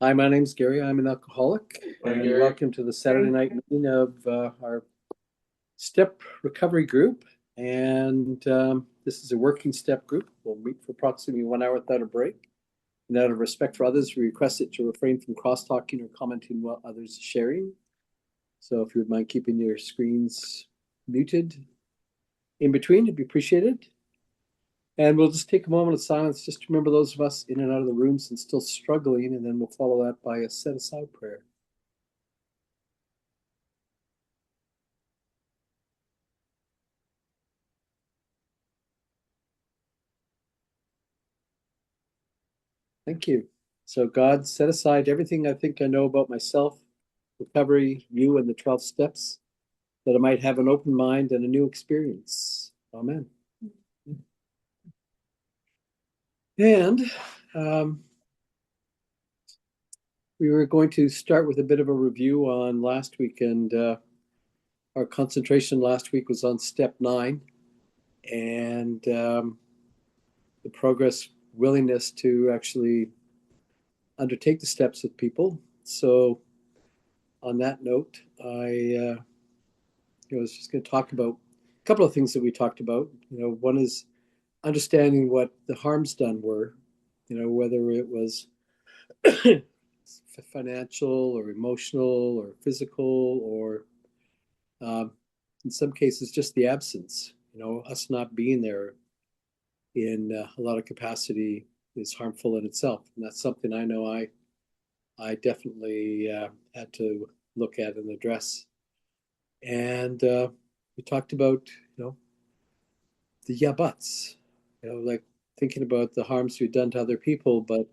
Hi, my name's Gary. I'm an alcoholic, Hi, and Gary. welcome to the Saturday night meeting of our STEP recovery group. And this is a working STEP group. We'll meet for approximately 1 hour without a break. And out of respect for others, we request it to refrain from cross-talking or commenting while others are sharing. So if you would mind keeping your screens muted in between, it'd be appreciated. And we'll just take a moment of silence just to remember those of us in and out of the rooms and still struggling, and then we'll follow that by a set-aside prayer. Thank you. So, God, set aside everything I think I know about myself, recovery, you, and the 12 steps, that I might have an open mind and a new experience. Amen. And um, we were going to start with a bit of a review on last week, and our concentration last week was on step 9 and the progress willingness to actually undertake the steps with people. So, on that note, I was just going to talk about a couple of things that we talked about. One is understanding what the harms done were, whether it was financial or emotional or physical or um, in some cases just the absence. Us not being there in a lot of capacity is harmful in itself, and that's something I know I definitely had to look at and address. And we talked about the yeah buts, like thinking about the harms we've done to other people, but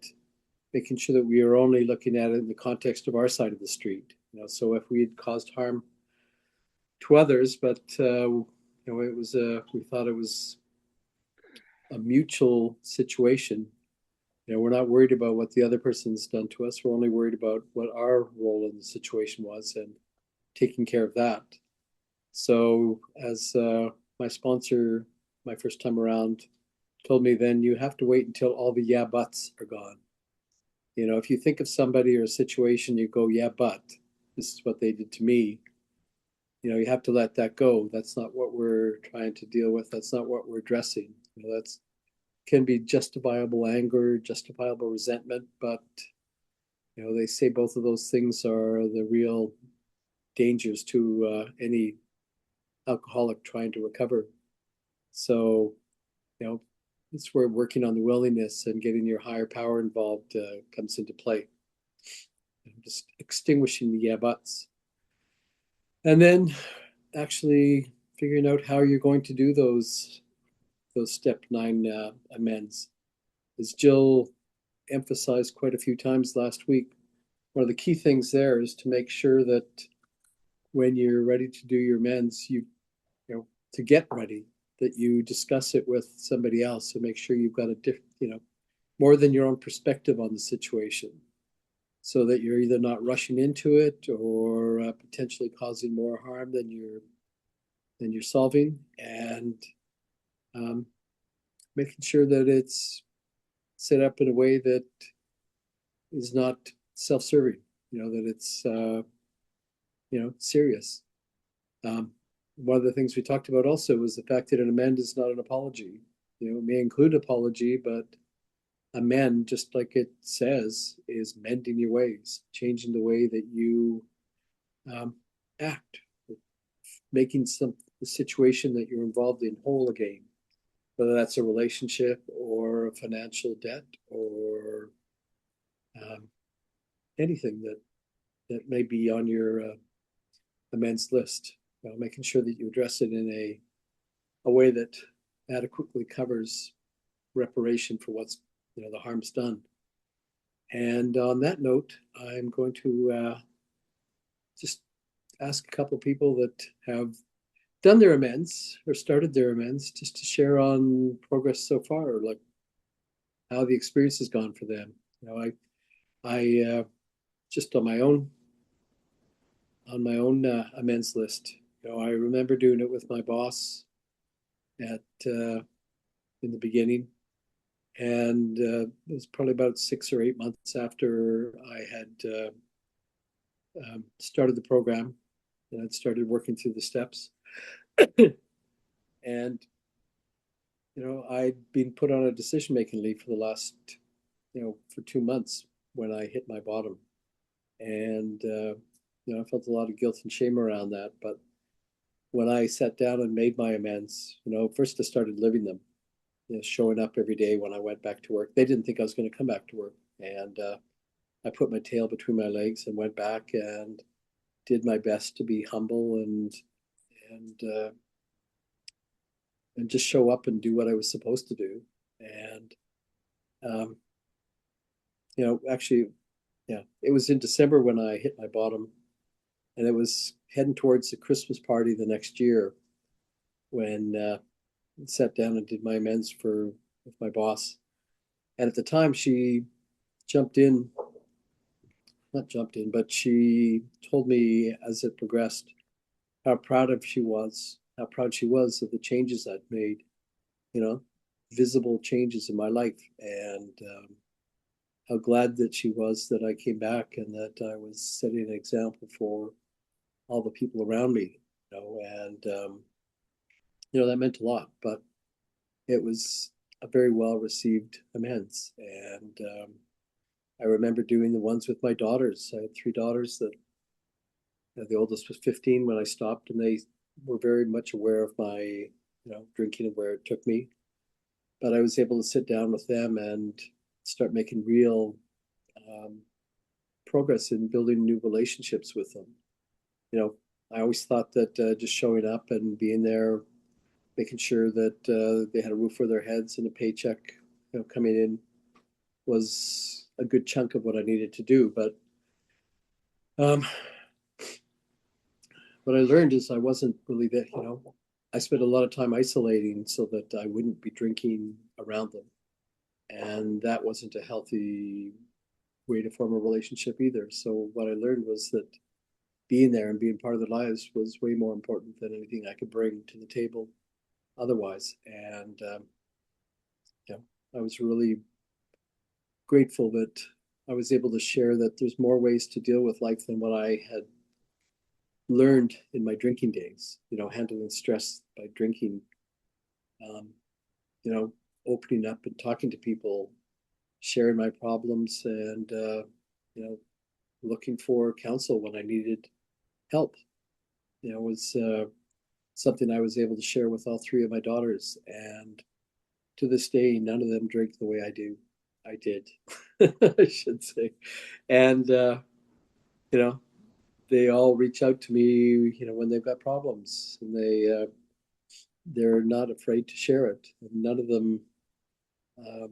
making sure that we are only looking at it in the context of our side of the street. So if we had caused harm to others, but it was we thought it was a mutual situation. We're not worried about what the other person's done to us. We're only worried about what our role in the situation was and taking care of that. So as my sponsor, my first time around, told me, then you have to wait until all the yeah buts are gone. If you think of somebody or a situation, you go, yeah, but this is what they did to me. You have to let that go. That's not what we're trying to deal with. That's not what we're addressing. That's can be justifiable anger, justifiable resentment, but they say both of those things are the real dangers to any alcoholic trying to recover. So, it's where working on the willingness and getting your higher power involved comes into play. Just extinguishing the yeah buts. And then actually figuring out how you're going to do those step 9 amends. As Jill emphasized quite a few times last week, one of the key things there is to make sure that when you're ready to do your amends, to get ready, that you discuss it with somebody else and make sure you've got a different, more than your own perspective on the situation, so that you're either not rushing into it or potentially causing more harm than you're solving, and um, making sure that it's set up in a way that is not self-serving. That it's serious. Um, One of the things we talked about also was the fact that an amend is not an apology. It may include apology, but amend, just like it says, is mending your ways, changing the way that you um, act, making the situation that you're involved in whole again, whether that's a relationship or a financial debt or um, anything that may be on your amends list. Making sure that you address it in a way that adequately covers reparation for what's the harm's done. And on that note, I'm going to just ask a couple of people that have done their amends or started their amends just to share on progress so far, like how the experience has gone for them. I just on my own amends list. I remember doing it with my boss at in the beginning, And it was probably about 6 or 8 months after I had started the program and I'd started working through the steps. And, I'd been put on a decision making leave for the last, for 2 months when I hit my bottom. And, I felt a lot of guilt and shame around that. But when I sat down and made my amends, first I started living them, showing up every day when I went back to work. They didn't think I was going to come back to work. And I put my tail between my legs and went back and did my best to be humble and uh, and just show up and do what I was supposed to do. And um, actually, yeah, it was in December when I hit my bottom, and it was heading towards the Christmas party the next year when I sat down and did my amends with my boss. And at the time, she jumped in, not jumped in, but she told me as it progressed how proud she was of the changes I'd made, you know, visible changes in my life, and how glad that she was that I came back and that I was setting an example for all the people around me, and that meant a lot. But it was a very well received amends, and I remember doing the ones with my daughters. I had three daughters that the oldest was 15 when I stopped, and they were very much aware of my drinking and where it took me. But I was able to sit down with them and start making real um, progress in building new relationships with them. I always thought that just showing up and being there, making sure that they had a roof over their heads and a paycheck, coming in, was a good chunk of what I needed to do. But um, what I learned is I wasn't really that. I spent a lot of time isolating so that I wouldn't be drinking around them, and that wasn't a healthy way to form a relationship either. So what I learned was that being there and being part of their lives was way more important than anything I could bring to the table otherwise. And yeah, I was really grateful that I was able to share that there's more ways to deal with life than what I had learned in my drinking days. Handling stress by drinking, um, you know, opening up and talking to people, sharing my problems, and looking for counsel when I needed help. Was something I was able to share with all three of my daughters, and to this day, none of them drink the way I do. I did, I should say, and you know, they all reach out to me, when they've got problems, and they're not afraid to share it. And none of them um,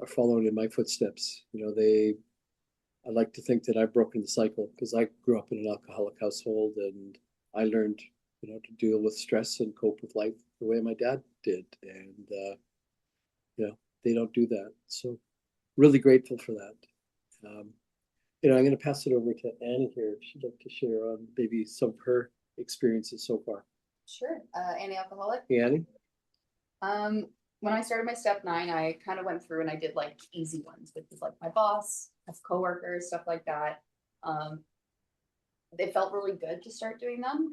are following in my footsteps. I like to think that I've broken the cycle because I grew up in an alcoholic household, and I learned, to deal with stress and cope with life the way my dad did, and they don't do that. So really grateful for that. Um, I'm going to pass it over to Annie here if she'd like to share on maybe some of her experiences so far. Sure. Annie alcoholic. Hey, Annie. Um, when I started my step 9, I kind of went through and I did like easy ones, which was like my boss, have coworkers, stuff like that. Um, they felt really good to start doing them.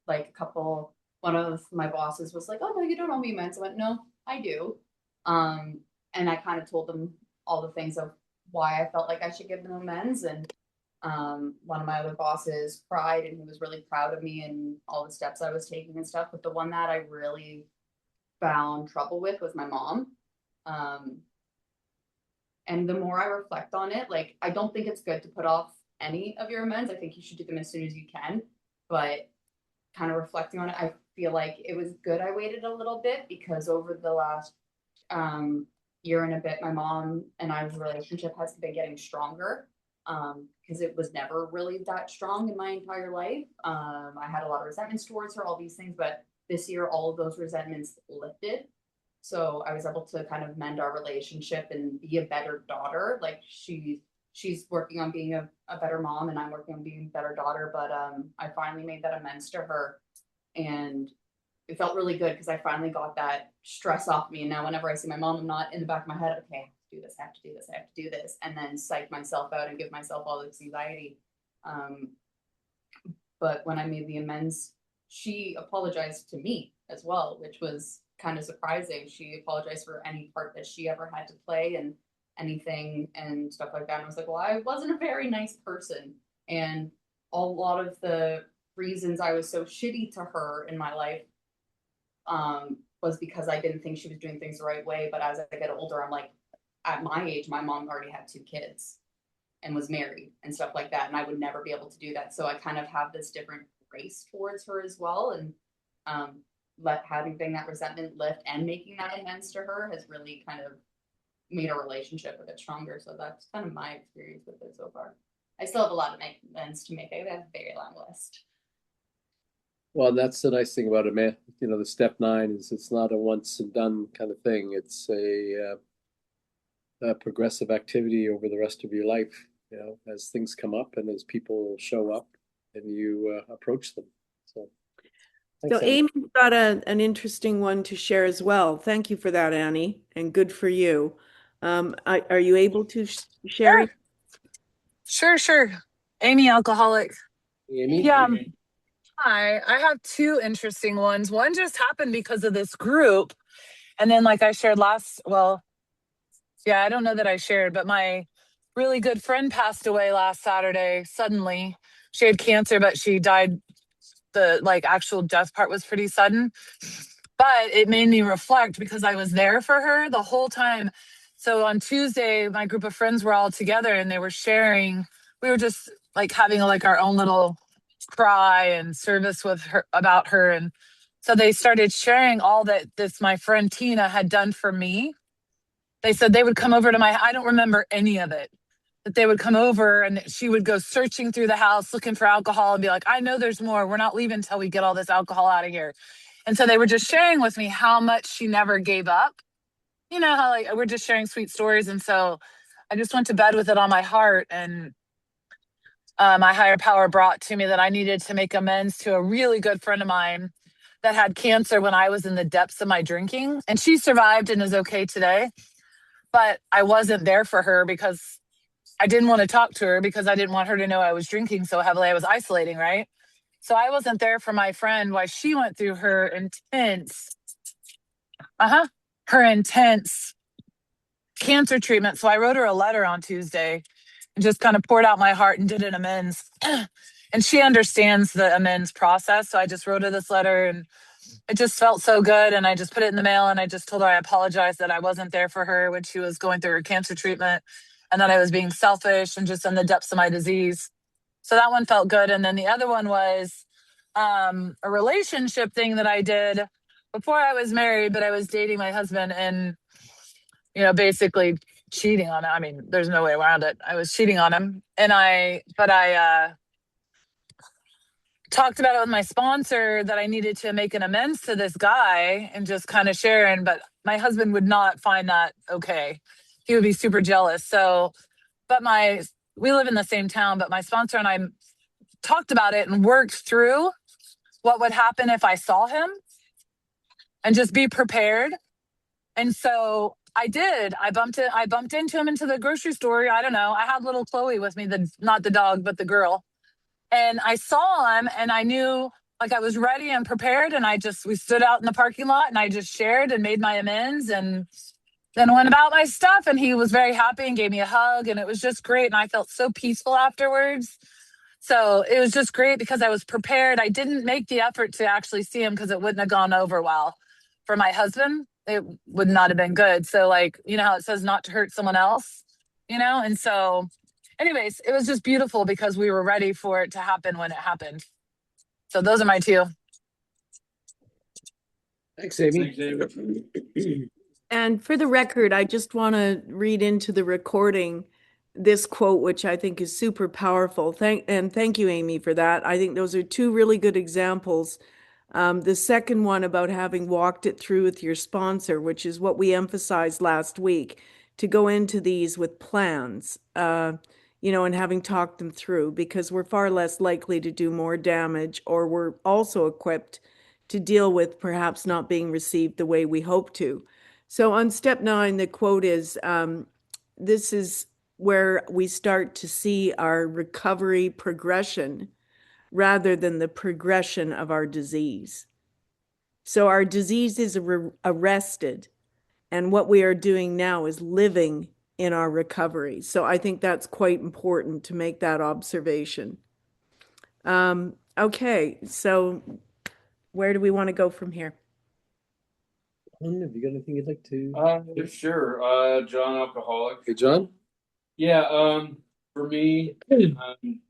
Like one of my bosses was like, "Oh no, you don't owe me amends." I went, "No, I do." Um, and I kind of told them all the things of why I felt like I should give them amends. And one of my other bosses cried and he was really proud of me and all the steps I was taking and stuff. But the one that I really found trouble with was my mom. Um, and the more I reflect on it, like I don't think it's good to put off any of your amends. I think you should do them as soon as you can. But kind of reflecting on it, I feel like it was good I waited a little bit because over the last year and a bit, my mom and I's relationship has been getting stronger because it was never really that strong in my entire life. I had a lot of resentments towards her, all these things, but this year, all of those resentments lifted. So I was able to kind of mend our relationship and be a better daughter. Like she's working on being a better mom and I'm working on being a better daughter. But I finally made that amends to her. And it felt really good because I finally got that stress off me. And now whenever I see my mom, I'm not in the back of my head, okay, I have to do this, I have to do this, I have to do this, and then psych myself out and give myself all this anxiety. Um, but when I made the amends, she apologized to me as well, which was kind of surprising. She apologized for any part that she ever had to play and anything and stuff like that. And I was like, well, I wasn't a very nice person. And a lot of the reasons I was so shitty to her in my life was because I didn't think she was doing things the right way. But as I get older, I'm like, at my age, my mom already had 2 kids and was married and stuff like that. And I would never be able to do that. So I kind of have this different grace towards her as well. And having that resentment lift and making that amends to her has really kind of made a relationship a bit stronger. So that's kind of my experience with it so far. I still have a lot of amends to make. I have a very long list. Well, that's the nice thing about it, man. The step 9 is it's not a once and done kind of thing. It's a progressive activity over the rest of your life, as things come up and as people show up and you approach them. So, thanks, So Annie. Amy's got an interesting one to share as well. Thank you for that, Annie, and good for you. Are you able to share? Sure. Amy, alcoholic. Amy? Yeah. Hi, I have 2 interesting ones. One just happened because of this group. And then, like I shared I don't know that I shared, but my really good friend passed away last Saturday suddenly. She had cancer, but she died. The actual death part was pretty sudden. But it made me reflect because I was there for her the whole time. So on Tuesday, my group of friends were all together and they were sharing. We were just having our own little cry and service with her about her. And so they started sharing all that my friend Tina had done for me. They said they would come over to I don't remember any of it, that they would come over and she would go searching through the house looking for alcohol and be like, I know there's more. We're not leaving until we get all this alcohol out of here. And so they were just sharing with me how much she never gave up. You know, how we're just sharing sweet stories. And so I just went to bed with it on my heart. And my higher power brought to me that I needed to make amends to a really good friend of mine that had cancer when I was in the depths of my drinking. And she survived and is okay today. But I wasn't there for her because I didn't want to talk to her because I didn't want her to know I was drinking so heavily. I was isolating, right? So I wasn't there for my friend while she went through her intense cancer treatment. So I wrote her a letter on Tuesday and just kind of poured out my heart and did an amends. And she understands the amends process. So I just wrote her this letter and it just felt so good. And I just put it in the mail and I just told her I apologized that I wasn't there for her when she was going through her cancer treatment and that I was being selfish and just in the depths of my disease. So that one felt good. And then the other one was a relationship thing that I did before I was married, but I was dating my husband and, basically cheating on him. I mean, there's no way around it. I was cheating on him. And I talked about it with my sponsor that I needed to make an amends to this guy and just kind of sharing, but my husband would not find that okay. He would be super jealous. So, but we live in the same town, but my sponsor and I talked about it and worked through what would happen if I saw him and just be prepared. And so I did. I bumped into him into the grocery store. I don't know. I had little Chloe with me, not the dog, but the girl. And I saw him and I knew I was ready and prepared. And we stood out in the parking lot and I just shared and made my amends and then went about my stuff. And he was very happy and gave me a hug. And it was just great. And I felt so peaceful afterwards. So it was just great because I was prepared. I didn't make the effort to actually see him because it wouldn't have gone over well for my husband. It would not have been good. So how it says not to hurt someone else, and so anyways, it was just beautiful because we were ready for it to happen when it happened. So those are my 2. Thanks, Amy. And for the record, I just want to read into the recording this quote, which I think is super powerful. Thank you, Amy, for that. I think those are 2 really good examples. The second one about having walked it through with your sponsor, which is what we emphasized last week, to go into these with plans, and having talked them through, because we're far less likely to do more damage, or we're also equipped to deal with perhaps not being received the way we hope to. So on step 9, the quote is, this is where we start to see our recovery progression rather than the progression of our disease. So our disease is arrested, and what we are doing now is living in our recovery. So I think that's quite important to make that observation. Okay, so where do we want to go from here? Have you got anything you'd like to? Sure. John, alcoholic. Hey, John? Yeah, for me,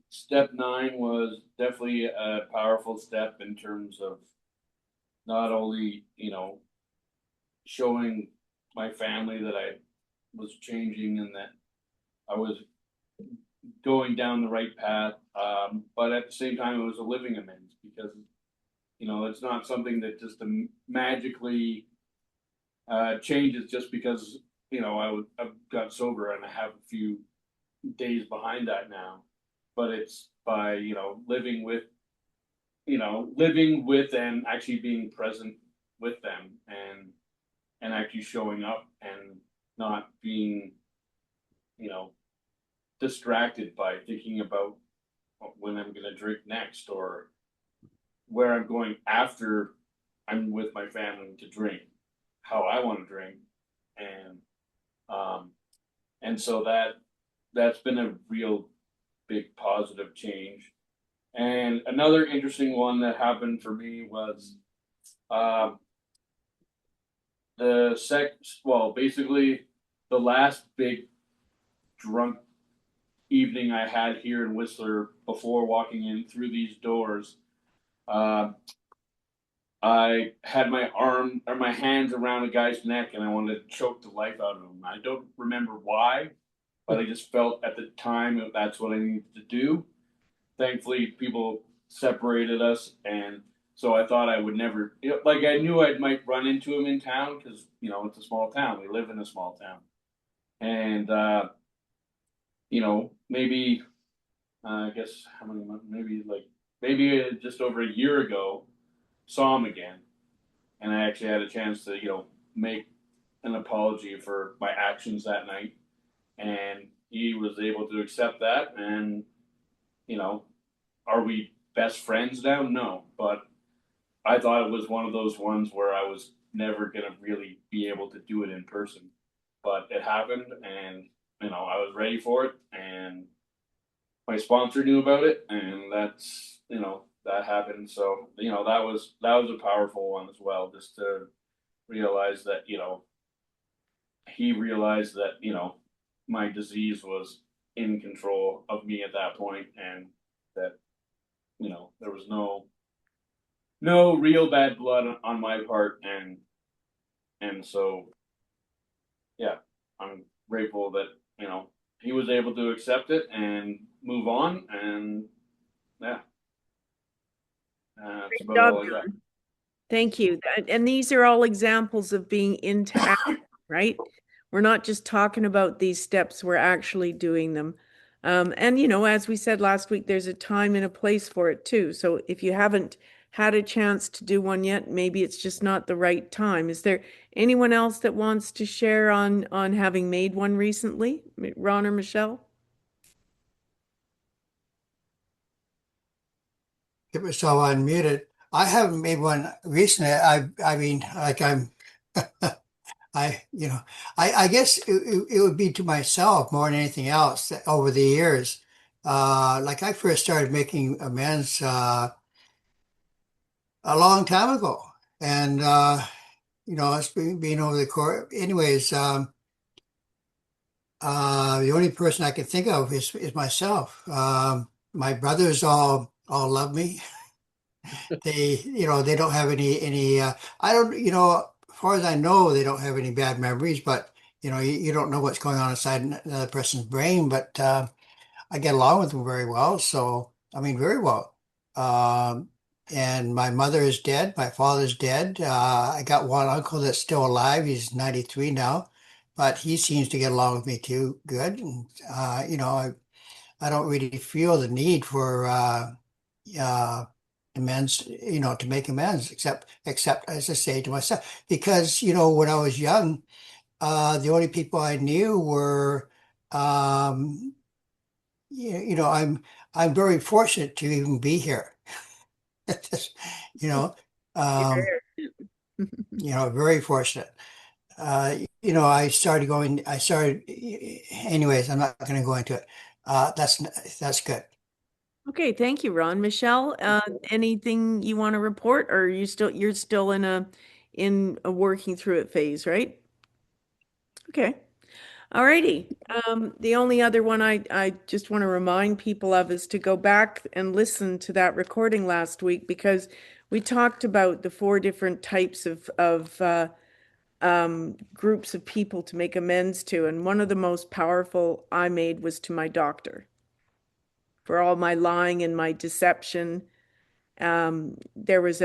step 9 was definitely a powerful step in terms of not only, showing my family that I was changing and that I was going down the right path, but at the same time, it was a living amends because, it's not something that just magically changes just because I've got sober and I have a few days behind that now, but it's by living with and actually being present with them and actually showing up and not being distracted by thinking about when I'm going to drink next or where I'm going after I'm with my family to drink, how I want to drink, and so that's been a real big positive change. And another interesting one that happened for me was basically the last big drunk evening I had here in Whistler before walking in through these doors. I had my hands around a guy's neck and I wanted to choke the life out of him. I don't remember why, but I just felt at the time that that's what I needed to do. Thankfully, people separated us, and so I thought I would never, I knew I might run into him in town because, it's a small town. We live in a small town. And, maybe, I guess, how many months, maybe just over a year ago, saw him again. And I actually had a chance to, make an apology for my actions that night. And he was able to accept that. And, are we best friends now? No. But I thought it was one of those ones where I was never going to really be able to do it in person. But it happened and, I was ready for it. And my sponsor knew about it. And that's, that happened. So, that was a powerful one as well, just to realize that, he realized that, my disease was in control of me at that point and that, there was no real bad blood on my part. And so, yeah, I'm grateful that, he was able to accept it and move on. And yeah. That's about all I got. Thank you. And these are all examples of being into action, right? We're not just talking about these steps, we're actually doing them. And, as we said last week, there's a time and a place for it too. So if you haven't had a chance to do one yet, maybe it's just not the right time. Is there anyone else that wants to share on having made one recently? Ron or Michelle? Get myself unmuted. I haven't made one recently. I mean, like I guess it would be to myself more than anything else over the years. Like I first started making amends a long time ago, and it's being over the course. Anyways, the only person I can think of is myself. My brothers all love me. They don't have any, I don't, as far as I know, they don't have any bad memories, but you don't know what's going on inside another person's brain, but I get along with them very well. So, I mean, very well. And my mother is dead. My father's dead. I got one uncle that's still alive. He's 93 now, but he seems to get along with me too. Good. And, I don't really feel the need for, amends, to make amends, except as I say to myself, because, when I was young, the only people I knew were, um, I'm very fortunate to even be here. you know, um, very fortunate. Anyways, I'm not going to go into it. That's good. Okay, thank you, Ron. Michelle, anything you want to report, or you're still in a working through it phase, right? Okay. All righty. The only other one I just want to remind people of is to go back and listen to that recording last week, because we talked about the 4 different types of groups of people to make amends to, and one of the most powerful I made was to my doctor for all my lying and my deception. There was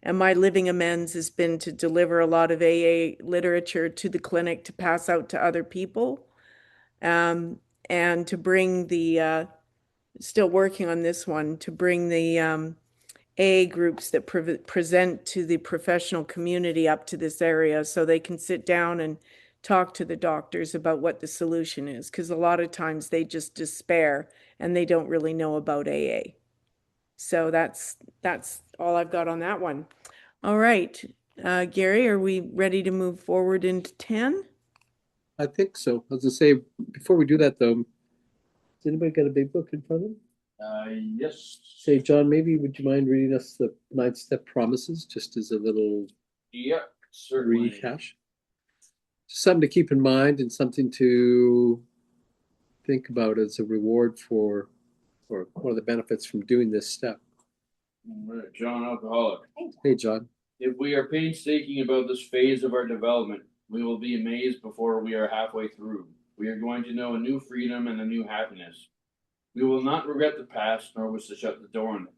and my living amends has been to deliver a lot of AA literature to the clinic to pass out to other people, and to bring still working on this one, to bring the AA groups that present to the professional community up to this area so they can sit down and talk to the doctors about what the solution is, because a lot of times they just despair and they don't really know about AA. So that's all I've got on that one. All right, Gary, are we ready to move forward into 10? I think so. I was gonna say, before we do that though, has anybody got a big book in front of them? Yes. Say, John, maybe would you mind reading us the 9-step promises, just as a little Yeah, certainly. rehash? Something to keep in mind and something to think about as a reward for, or one of the benefits from doing this step. All right, John Alcoholic. Hey, John. If we are painstaking about this phase of our development, we will be amazed before we are halfway through. We are going to know a new freedom and a new happiness. We will not regret the past, nor wish to shut the door on it.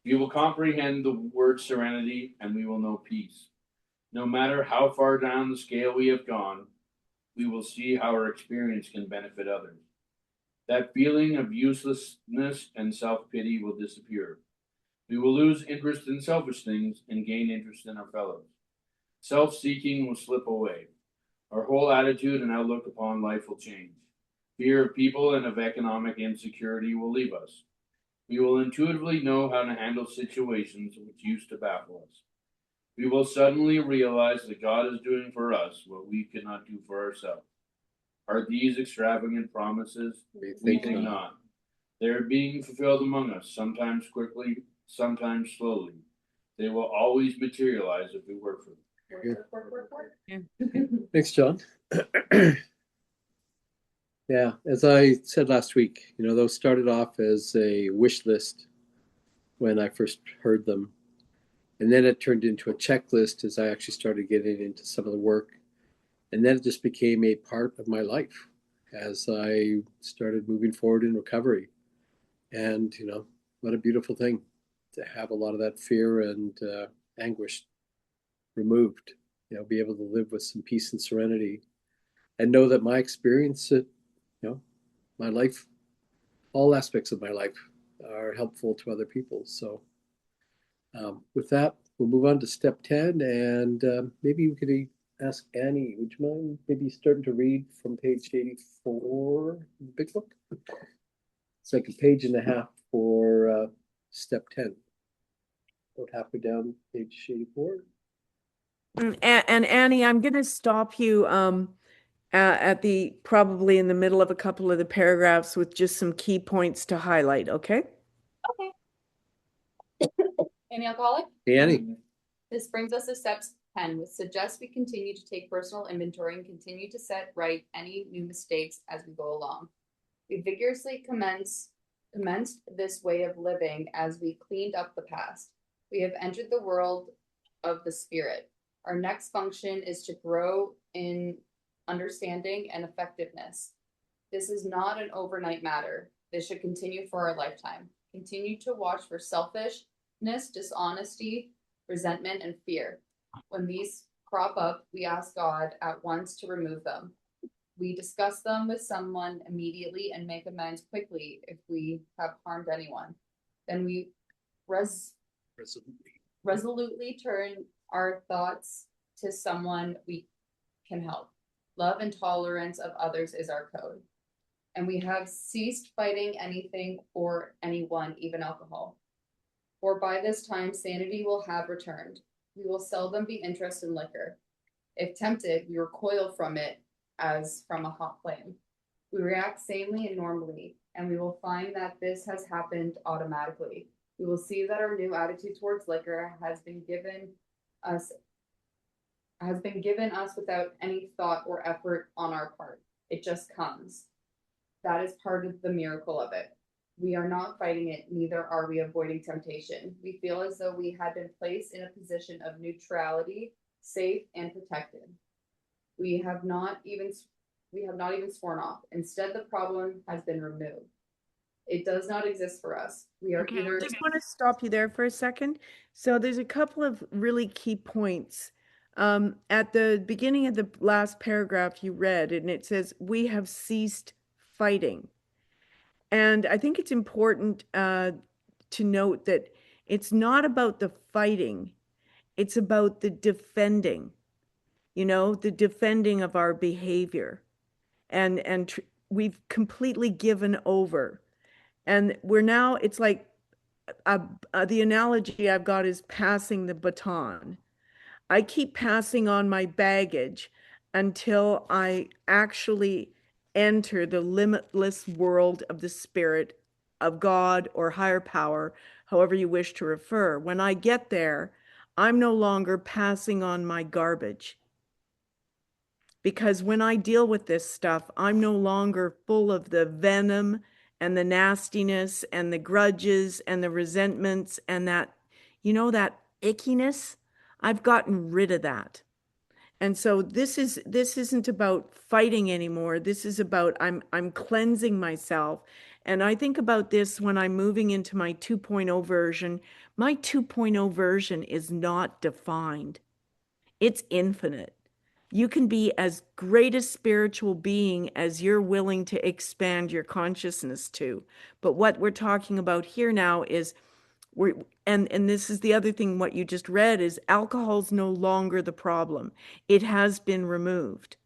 We will comprehend the word serenity, and we will know peace. No matter how far down the scale we have gone, we will see how our experience can benefit others. That feeling of uselessness and self-pity will disappear. We will lose interest in selfish things and gain interest in our fellows. Self-seeking will slip away. Our whole attitude and outlook upon life will change. Fear of people and of economic insecurity will leave us. We will intuitively know how to handle situations which used to baffle us. We will suddenly realize that God is doing for us what we could not do for ourselves. Are these extravagant promises? We think not. They are being fulfilled among us, sometimes quickly, sometimes slowly. They will always materialize if we work for them. Work. Thanks, John. Yeah, as I said last week, those started off as a wish list when I first heard them. And then it turned into a checklist as I actually started getting into some of the work. And then it just became a part of my life as I started moving forward in recovery. And, what a beautiful thing to have a lot of that fear and anguish removed, be able to live with some peace and serenity and know that my experience, my life, all aspects of my life are helpful to other people. So with that, we'll move on to step 10, and maybe we could ask Annie, would you mind maybe starting to read from page 84 of the big book? It's like a page and a half for step 10. About halfway down page 84. And Annie, I'm going to stop you at probably in the middle of a couple of the paragraphs with just some key points to highlight, okay? Okay. Amy Alcoholic? Hey, Annie. This brings us to step 10, which suggests we continue to take personal inventory and continue to set right any new mistakes as we go along. We vigorously commenced this way of living as we cleaned up the past. We have entered the world of the spirit. Our next function is to grow in understanding and effectiveness. This is not an overnight matter. This should continue for our lifetime. Continue to watch for selfishness, dishonesty, resentment, and fear. When these crop up, we ask God at once to remove them. We discuss them with someone immediately and make amends quickly if we have harmed anyone. then we Resolutely. resolutely turn our thoughts to someone we can help. Love and tolerance of others is our code. And we have ceased fighting anything or anyone, even alcohol. For by this time, sanity will have returned. We will seldom be interested in liquor. If tempted, we recoil from it as from a hot flame. We react sanely and normally, and we will find that this has happened automatically. We will see that our new attitude towards liquor has been given us without any thought or effort on our part. It just comes. That is part of the miracle of it. We are not fighting it, neither are we avoiding temptation. We feel as though we had been placed in a position of neutrality, safe and protected. We have not even sworn off. Instead, the problem has been removed. It does not exist for us. We are Okay, I either just want to stop you there for a second. So there's a couple of really key points. At the beginning of the last paragraph you read, and it says, "We have ceased fighting." And I think it's important to note that it's not about the fighting, it's about the defending, the defending of our behavior. And we've completely given over. And we're now, it's like the analogy I've got is passing the baton. I keep passing on my baggage until I actually enter the limitless world of the spirit of God or higher power, however you wish to refer. When I get there, I'm no longer passing on my garbage. Because when I deal with this stuff, I'm no longer full of the venom and the nastiness and the grudges and the resentments and that ickiness. I've gotten rid of that. And so this isn't about fighting anymore. This is about I'm cleansing myself. And I think about this when I'm moving into my 2.0 version. My 2.0 version is not defined. It's infinite. You can be as great a spiritual being as you're willing to expand your consciousness to. But what we're talking about here now is and this is the other thing, what you just read is alcohol's no longer the problem. It has been removed.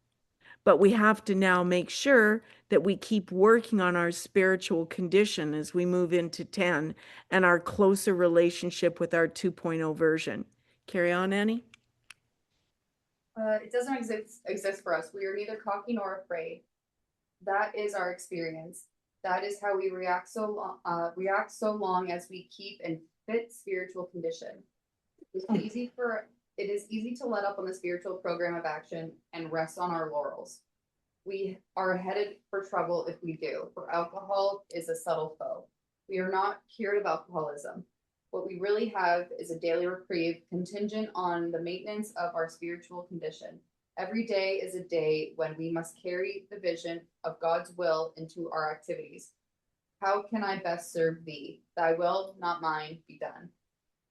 But we have to now make sure that we keep working on our spiritual condition as we move into 10 and our closer relationship with our 2.0 version. Carry on, Annie. it doesn't exist for us. We are neither cocky nor afraid. That is our experience. That is how we react so long as we keep in fit spiritual condition. It is easy to let up on the spiritual program of action and rest on our laurels. We are headed for trouble if we do, for alcohol is a subtle foe. We are not cured of alcoholism. What we really have is a daily reprieve contingent on the maintenance of our spiritual condition. Every day is a day when we must carry the vision of God's will into our activities. How can I best serve thee? Thy will, not mine, be done.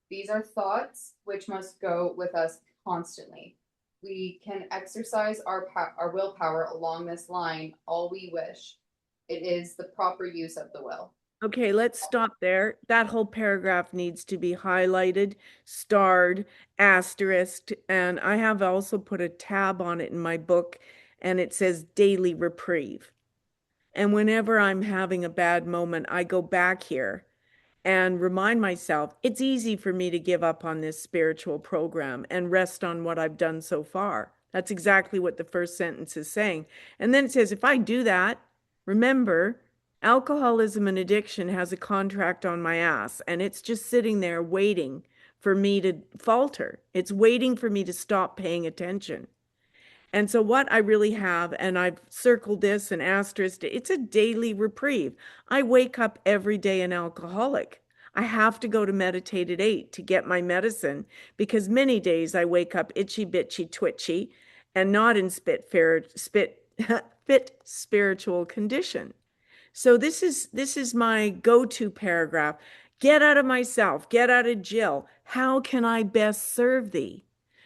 These are thoughts which must go with us constantly. We can exercise our willpower along this line all we wish. It is the proper use of the will. Okay, let's stop there. That whole paragraph needs to be highlighted, starred, asterisked, and I have also put a tab on it in my book, and it says daily reprieve. And whenever I'm having a bad moment, I go back here and remind myself it's easy for me to give up on this spiritual program and rest on what I've done so far. That's exactly what the first sentence is saying. And then it says, if I do that, remember, alcoholism and addiction has a contract on my ass, and it's just sitting there waiting for me to falter. It's waiting for me to stop paying attention. And so what I really have, and I've circled this and asterisked it, it's a daily reprieve. I wake up every day an alcoholic. I have to go to meditate at 8 to get my medicine because many days I wake up itchy, bitchy, twitchy, and not in fit spiritual condition. So this is my go-to paragraph. Get out of myself, get out of Jill. How can I best serve thee?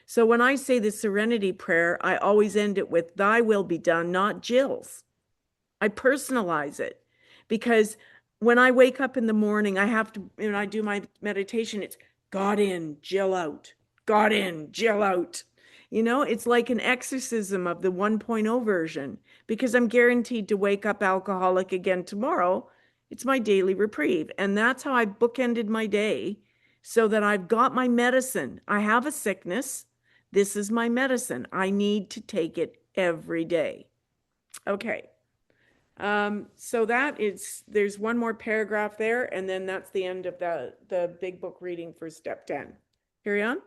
So when I say the serenity prayer, I always end it with thy will be done, not Jill's. I personalize it because when I wake up in the morning, I have to, when I do my meditation, it's God in, Jill out. God in, Jill out. You know, it's like an exorcism of the 1.0 version because I'm guaranteed to wake up alcoholic again tomorrow. It's my daily reprieve. And that's how I bookended my day so that I've got my medicine. I have a sickness. This is my medicine. I need to take it every day. Okay. So there's one more paragraph there, and then that's the end of the big book reading for step 10. Carry on.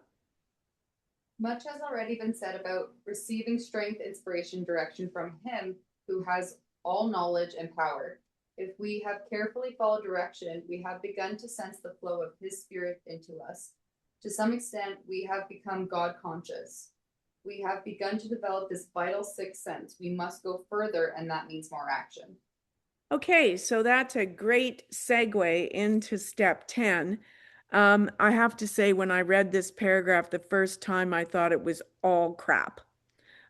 Much has already been said about receiving strength, inspiration, direction from him who has all knowledge and power. If we have carefully followed direction, we have begun to sense the flow of his spirit into us. To some extent, we have become God conscious. We have begun to develop this vital sixth sense. We must go further, and that means more action. Okay, so that's a great segue into step 10. I have to say, when I read this paragraph the first time, I thought it was all crap.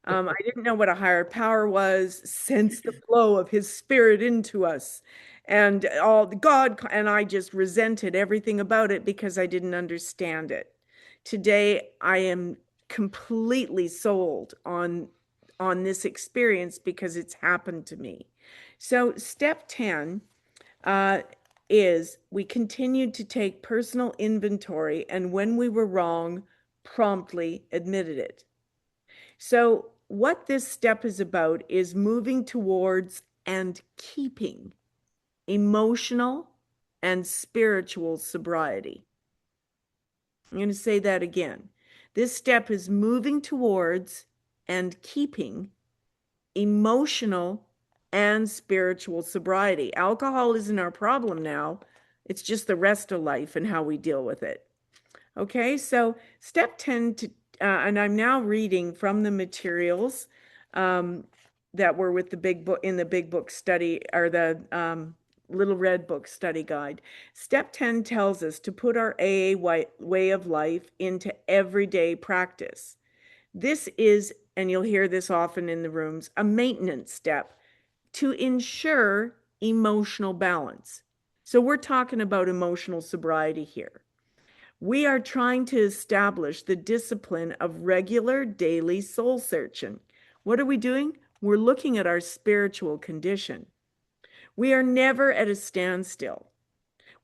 I didn't know what a higher power was, sense the flow of his spirit into us, and all God, and I just resented everything about it because I didn't understand it. Today, I am completely sold on this experience because it's happened to me. So step 10 is we continued to take personal inventory, and when we were wrong, promptly admitted it. So what this step is about is moving towards and keeping emotional and spiritual sobriety. I'm going to say that again. This step is moving towards and keeping emotional and spiritual sobriety. Alcohol isn't our problem now. It's just the rest of life and how we deal with it. Okay, so step 10 and I'm now reading from the materials that were with the big book in the big book study, or the little red book study guide. Step 10 tells us to put our AA way of life into everyday practice. This is, and you'll hear this often in the rooms, a maintenance step to ensure emotional balance. So we're talking about emotional sobriety here. We are trying to establish the discipline of regular daily soul searching. What are we doing? We're looking at our spiritual condition. We are never at a standstill.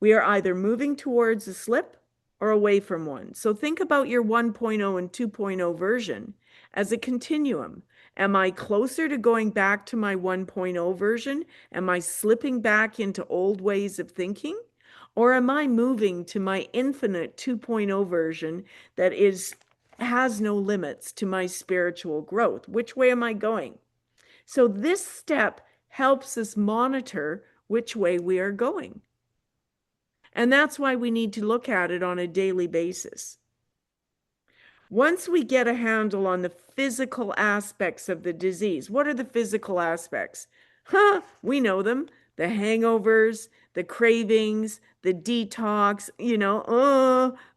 We are either moving towards a slip or away from one. So think about your 1.0 and 2.0 version as a continuum. Am I closer to going back to my 1.0 version? Am I slipping back into old ways of thinking? Or am I moving to my infinite 2.0 version that has no limits to my spiritual growth? Which way am I going? So this step helps us monitor which way we are going. And that's why we need to look at it on a daily basis. Once we get a handle on the physical aspects of the disease, what are the physical aspects? We know them. The hangovers, the cravings, the detox,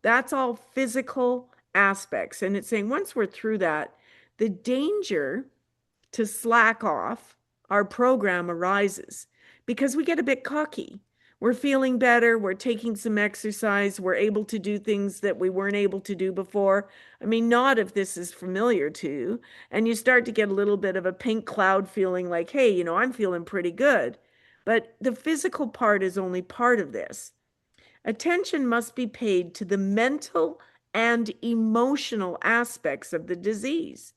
that's all physical aspects. And it's saying once we're through that, the danger to slack off our program arises because we get a bit cocky. We're feeling better. We're taking some exercise. We're able to do things that we weren't able to do before. I mean, not if this is familiar to you. And you start to get a little bit of a pink cloud feeling like, hey, I'm feeling pretty good. But the physical part is only part of this. Attention must be paid to the mental and emotional aspects of the disease.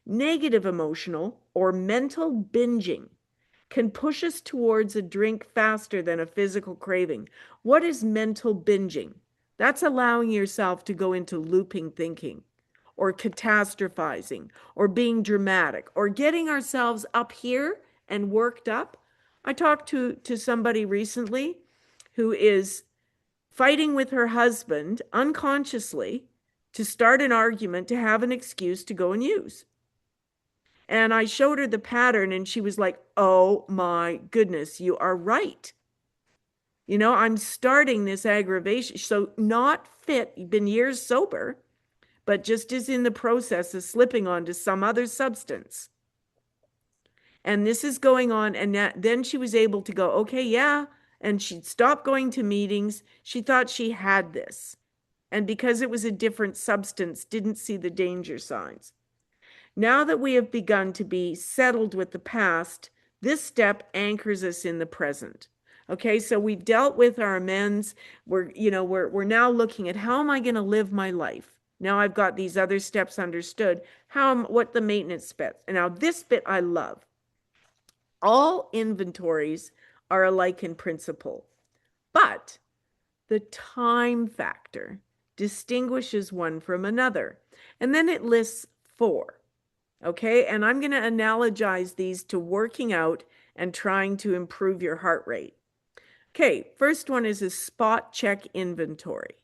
Negative emotional or mental binging can push us towards a drink faster than a physical craving. What is mental binging? That's allowing yourself to go into looping thinking or catastrophizing or being dramatic or getting ourselves up here and worked up. I talked to somebody recently who is fighting with her husband unconsciously to start an argument to have an excuse to go and use. And I showed her the pattern and she was like, oh my goodness, you are right. I'm starting this aggravation. So not fit, been years sober, but just is in the process of slipping onto some other substance. And this is going on. And then she was able to go, okay, yeah, and she'd stop going to meetings. She thought she had this. And because it was a different substance, didn't see the danger signs. Now that we have begun to be settled with the past, this step anchors us in the present. Okay, so we've dealt with our amends. We're now looking at how am I going to live my life? Now I've got these other steps understood. What the maintenance bit. And now this bit I love. All inventories are alike in principle, but the time factor distinguishes one from another. And then it lists 4. Okay, and I'm going to analogize these to working out and trying to improve your heart rate. Okay, first one is a spot check inventory.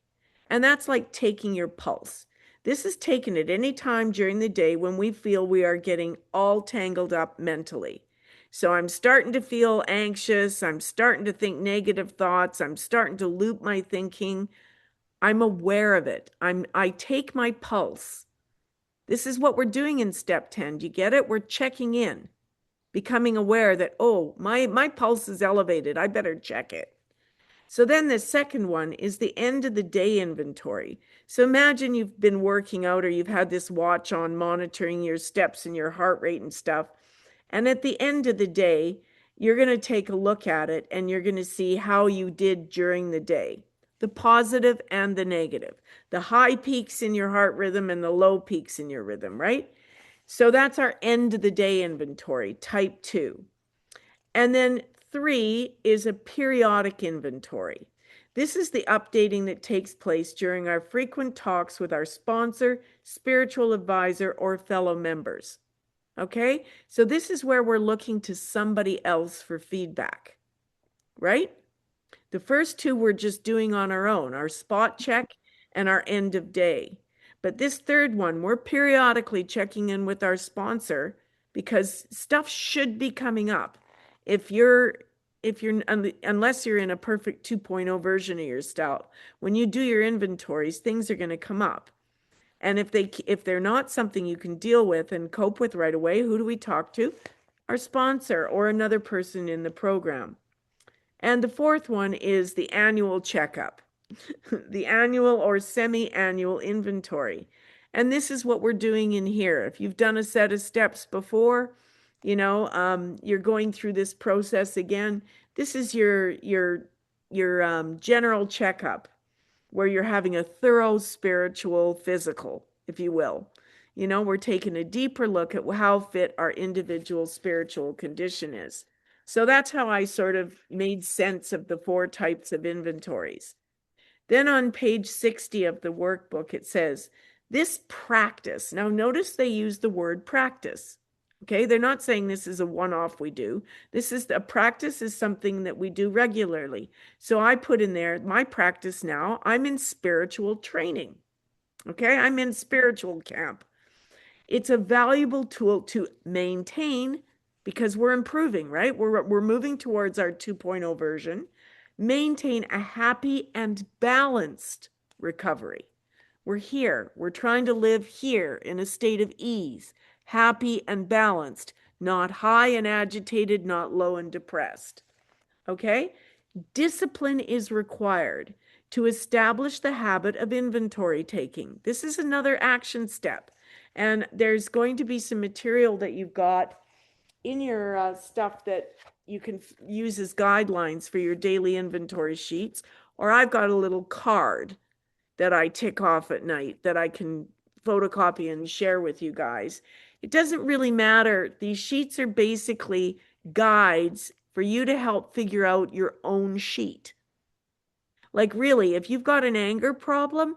And that's like taking your pulse. This is taken at any time during the day when we feel we are getting all tangled up mentally. So I'm starting to feel anxious. I'm starting to think negative thoughts. I'm starting to loop my thinking. I'm aware of it. I take my pulse. This is what we're doing in step 10. Do you get it? We're checking in, becoming aware that, oh, my pulse is elevated. I better check it. So then the second one is the end of the day inventory. So imagine you've been working out or you've had this watch on monitoring your steps and your heart rate and stuff. And at the end of the day, you're going to take a look at it and you're going to see how you did during the day, the positive and the negative, the high peaks in your heart rhythm and the low peaks in your rhythm, right? So that's our end of the day inventory, type 2. And then 3 is a periodic inventory. This is the updating that takes place during our frequent talks with our sponsor, spiritual advisor, or fellow members. Okay, so this is where we're looking to somebody else for feedback, right? The first 2 we're just doing on our own, our spot check and our end of day. But this third one, we're periodically checking in with our sponsor because stuff should be coming up. Unless you're in a perfect 2.0 version of yourself, when you do your inventories, things are going to come up. And if they're not something you can deal with and cope with right away, who do we talk to? Our sponsor or another person in the program. And the fourth one is the annual checkup, the annual or semi-annual inventory. And this is what we're doing in here. If you've done a set of steps before, you're going through this process again. This is your general checkup where you're having a thorough spiritual physical, if you will. We're taking a deeper look at how fit our individual spiritual condition is. So that's how I sort of made sense of the 4 types of inventories. Then on page 60 of the workbook, it says, this practice. Now notice they use the word practice. Okay, they're not saying this is a one-off we do. A practice is something that we do regularly. So I put in there, my practice now, I'm in spiritual training. Okay, I'm in spiritual camp. It's a valuable tool to maintain because we're improving, right? We're moving towards our 2.0 version. Maintain a happy and balanced recovery. We're here. We're trying to live here in a state of ease, happy and balanced, not high and agitated, not low and depressed. Okay? Discipline is required to establish the habit of inventory taking. This is another action step. And there's going to be some material that you've got in your stuff that you can use as guidelines for your daily inventory sheets. Or I've got a little card that I tick off at night that I can photocopy and share with you guys. It doesn't really matter. These sheets are basically guides for you to help figure out your own sheet. Like really, if you've got an anger problem,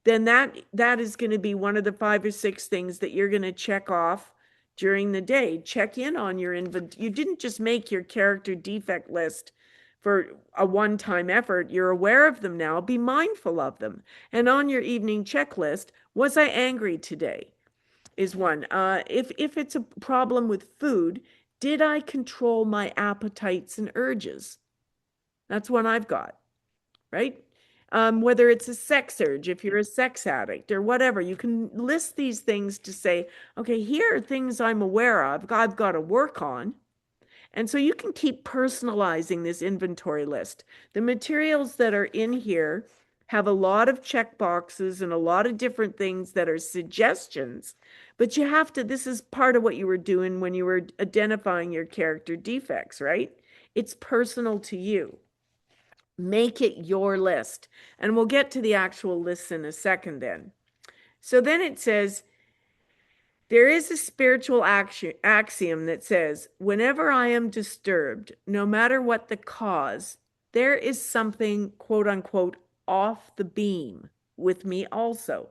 then that is going to be one of the 5 or 6 things that you're going to check off during the day. Check in on your inventory. You didn't just make your character defect list for a one-time effort. You're aware of them now. Be mindful of them. And on your evening checklist, was I angry today? Is one. If it's a problem with food, did I control my appetites and urges? That's one I've got, right? Whether it's a sex urge, if you're a sex addict or whatever, you can list these things to say, okay, here are things I'm aware of, I've got to work on. And so you can keep personalizing this inventory list. The materials that are in here have a lot of check boxes and a lot of different things that are suggestions, but you have to, this is part of what you were doing when you were identifying your character defects, right? It's personal to you. Make it your list. And we'll get to the actual lists in a second then. So then it says, there is a spiritual axiom that says, whenever I am disturbed, no matter what the cause, there is something, quote unquote, off the beam with me also.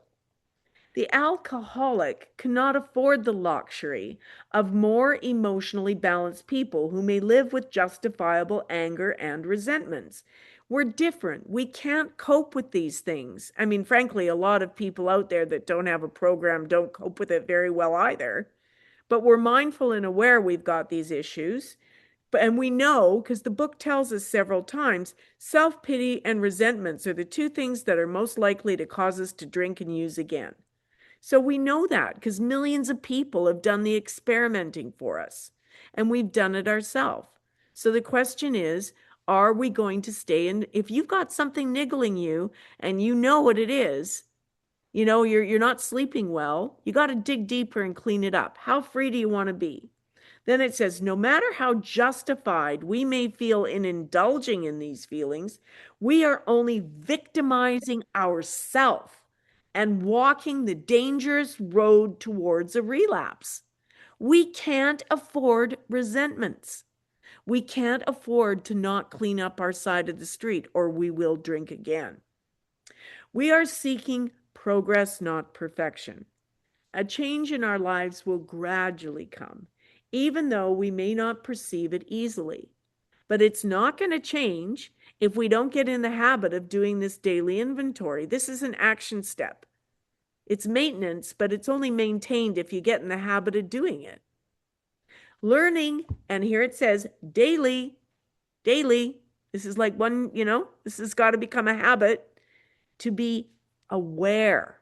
The alcoholic cannot afford the luxury of more emotionally balanced people who may live with justifiable anger and resentments. We're different. We can't cope with these things. I mean, frankly, a lot of people out there that don't have a program don't cope with it very well either. But we're mindful and aware we've got these issues. And we know, because the book tells us several times, self-pity and resentments are the two things that are most likely to cause us to drink and use again. So we know that because millions of people have done the experimenting for us, and we've done it ourselves. So the question is, are we going to stay in? If you've got something niggling you and you know what it is, you know, you're not sleeping well, you got to dig deeper and clean it up. How free do you want to be? Then it says, no matter how justified we may feel in indulging in these feelings, we are only victimizing ourselves and walking the dangerous road towards a relapse. We can't afford resentments. We can't afford to not clean up our side of the street, or we will drink again. We are seeking progress, not perfection. A change in our lives will gradually come, even though we may not perceive it easily. But it's not going to change if we don't get in the habit of doing this daily inventory. This is an action step. It's maintenance, but it's only maintained if you get in the habit of doing it. Learning, and here it says daily. This is like one, this has got to become a habit to be aware.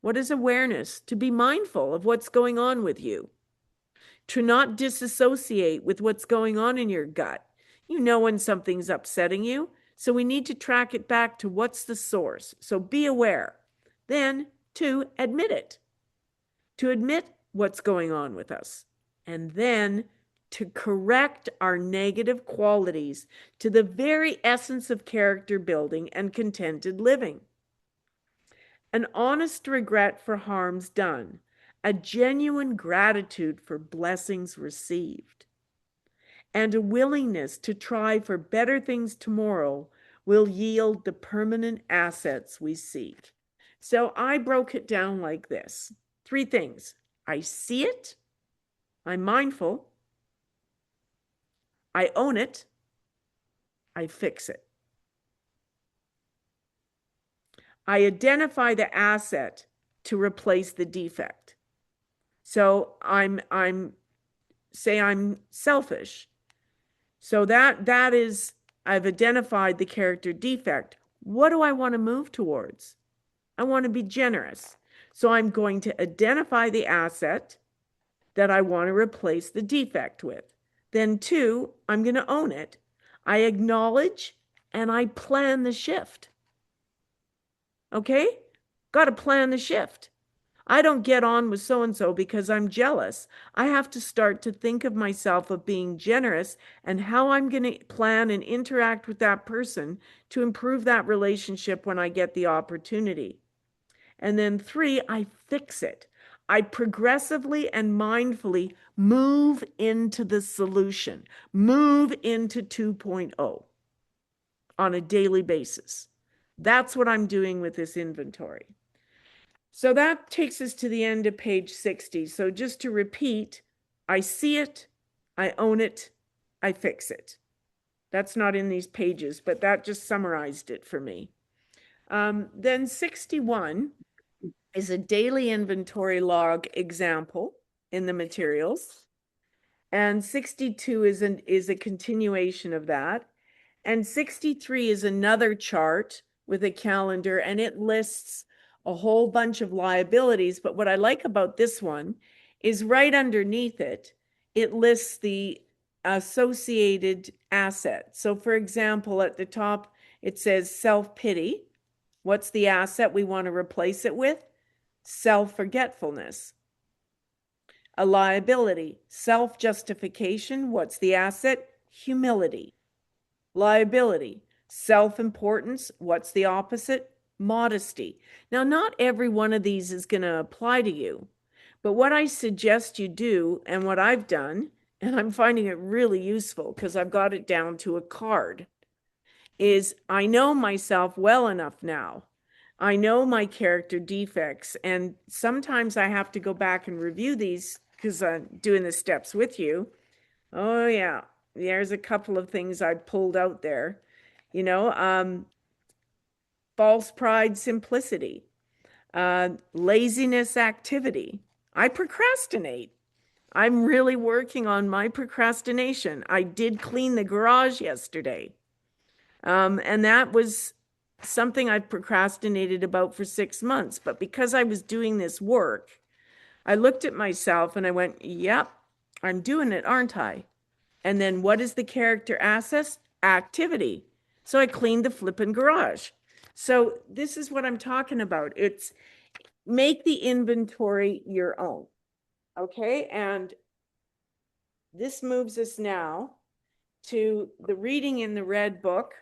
What is awareness? To be mindful of what's going on with you. To not disassociate with what's going on in your gut. You know when something's upsetting you, so we need to track it back to what's the source. So be aware. Then to admit it. To admit what's going on with us. And then to correct our negative qualities to the very essence of character building and contented living. An honest regret for harms done, a genuine gratitude for blessings received, and a willingness to try for better things tomorrow will yield the permanent assets we seek. So I broke it down like this. 3 things. I see it. I'm mindful. I own it. I fix it. I identify the asset to replace the defect. So I'm selfish. So that is, I've identified the character defect. What do I want to move towards? I want to be generous. So I'm going to identify the asset that I want to replace the defect with. Then 2, I'm going to own it. I acknowledge and I plan the shift. Okay? Got to plan the shift. I don't get on with so-and-so because I'm jealous. I have to start to think of myself of being generous and how I'm going to plan and interact with that person to improve that relationship when I get the opportunity. And then 3, I fix it. I progressively and mindfully move into the solution, move into 2.0 on a daily basis. That's what I'm doing with this inventory. So that takes us to the end of page 60. So just to repeat, I see it, I own it, I fix it. That's not in these pages, but that just summarized it for me. Then 61 is a daily inventory log example in the materials. And 62 is a continuation of that. And 63 is another chart with a calendar, and it lists a whole bunch of liabilities. But what I like about this one is right underneath it, it lists the associated asset. So for example, at the top, it says self-pity. What's the asset we want to replace it with? Self-forgetfulness. A liability, self-justification. What's the asset? Humility. Liability, self-importance. What's the opposite? Modesty. Now, not every one of these is going to apply to you, but what I suggest you do, and what I've done, and I'm finding it really useful because I've got it down to a card, is I know myself well enough now. I know my character defects, and sometimes I have to go back and review these because I'm doing the steps with you. Oh, yeah, there's a couple of things I pulled out there. You know, false pride, simplicity, laziness, activity. I procrastinate. I'm really working on my procrastination. I did clean the garage yesterday. And that was something I've procrastinated about for 6 months. But because I was doing this work, I looked at myself and I went, yep, I'm doing it, aren't I? And then what is the character asset? Activity. So I cleaned the flippin' garage. So this is what I'm talking about. It's make the inventory your own. Okay, and this moves us now to the reading in the red book,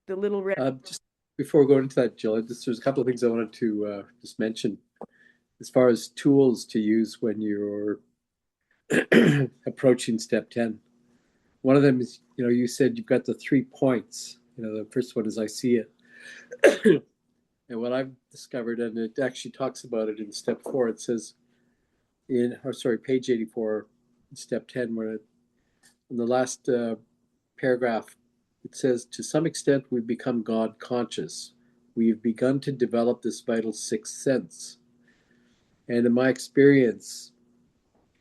the little red. Just before going into that, Jill, there's a couple of things I wanted to just mention as far as tools to use when you're approaching step 10. One of them is, you said you've got the 3 points. The first one is I see it. And what I've discovered, and it actually talks about it in step 4, it says page 84, step 10, where in the last paragraph, it says, to some extent, we've become God conscious. We've begun to develop this vital sixth sense. And in my experience,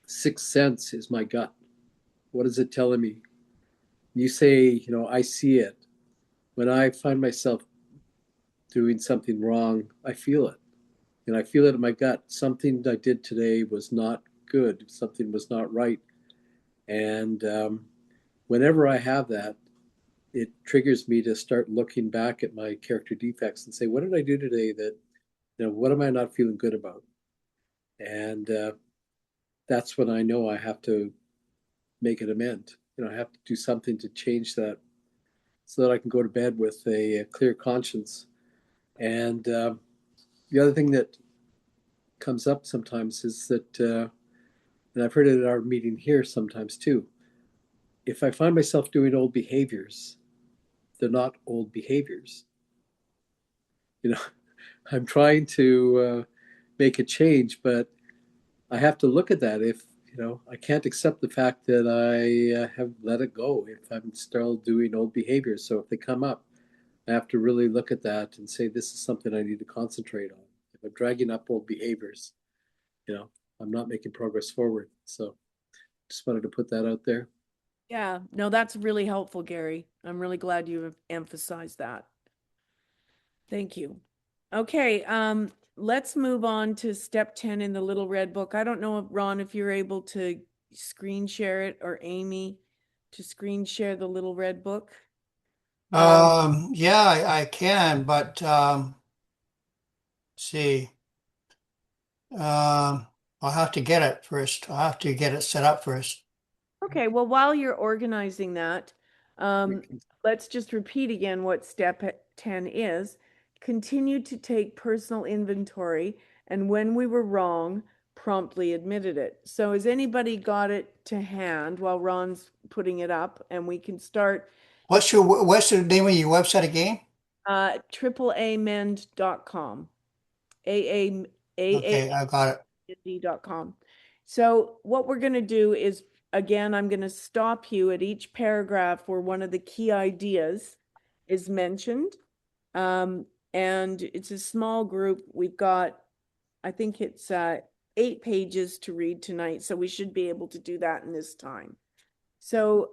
sixth sense is my gut. What is it telling me? You say, I see it. When I find myself doing something wrong, I feel it. And I feel it in my gut. Something I did today was not good. Something was not right. And whenever I have that, it triggers me to start looking back at my character defects and say, what did I do today that, what am I not feeling good about? And that's when I know I have to make an amend. I have to do something to change that so that I can go to bed with a clear conscience. And the other thing that comes up sometimes is that, and I've heard it at our meeting here sometimes too, if I find myself doing old behaviors, they're not old behaviors. I'm trying to make a change, but I have to look at that. If I can't accept the fact that I have let it go if I'm still doing old behaviors. So if they come up, I have to really look at that and say, this is something I need to concentrate on. If I'm dragging up old behaviors, I'm not making progress forward. So just wanted to put that out there. Yeah, no, that's really helpful, Gary. I'm really glad you have emphasized that. Thank you. Okay, let's move on to step 10 in the little red book. I don't know, Ron, if you're able to screen share it, or Amy to screen share the little red book. Yeah, I can, but let's see. I'll have to get it first. I'll have to get it set up first. Okay, well, while you're organizing that, let's just repeat again what step 10 is. Continue to take personal inventory, and when we were wrong, promptly admitted it. So has anybody got it to hand while Ron's putting it up, and we can start What's the name of your website again? AAAmend.com. Okay, I got it. AAMD.com. So what we're going to do is, again, I'm going to stop you at each paragraph where one of the key ideas is mentioned. And it's a small group. We've got, I think it's 8 pages to read tonight, so we should be able to do that in this time. So,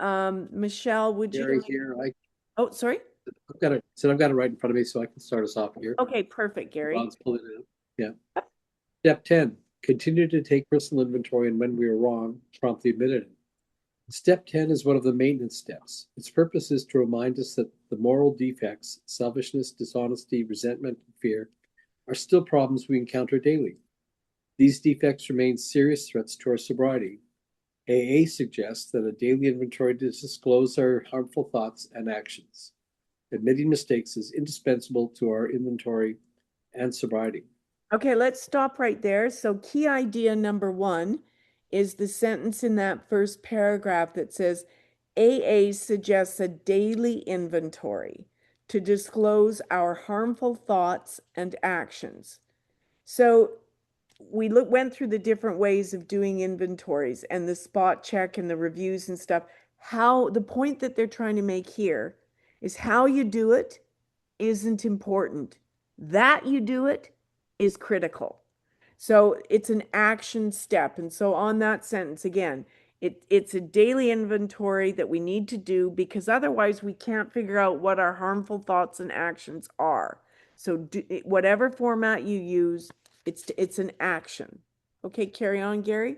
Michelle, would Gary, you? here, Oh, sorry. I've got it right in front of me, so I can start us off here. Okay, perfect, Gary. Ron's pulling it up. Yeah. Step 10, continue to take personal inventory, and when we were wrong, promptly admitted it. Step 10 is one of the maintenance steps. Its purpose is to remind us that the moral defects, selfishness, dishonesty, resentment, and fear, are still problems we encounter daily. These defects remain serious threats to our sobriety. AA suggests that a daily inventory to disclose our harmful thoughts and actions. Admitting mistakes is indispensable to our inventory and sobriety. Okay, let's stop right there. So key idea number 1 is the sentence in that first paragraph that says, AA suggests a daily inventory to disclose our harmful thoughts and actions. So we went through the different ways of doing inventories and the spot check and the reviews and stuff. How the point that they're trying to make here is how you do it isn't important. That you do it is critical. So it's an action step. And so on that sentence, again, it's a daily inventory that we need to do because otherwise we can't figure out what our harmful thoughts and actions are. So whatever format you use, it's an action. Okay, carry on, Gary.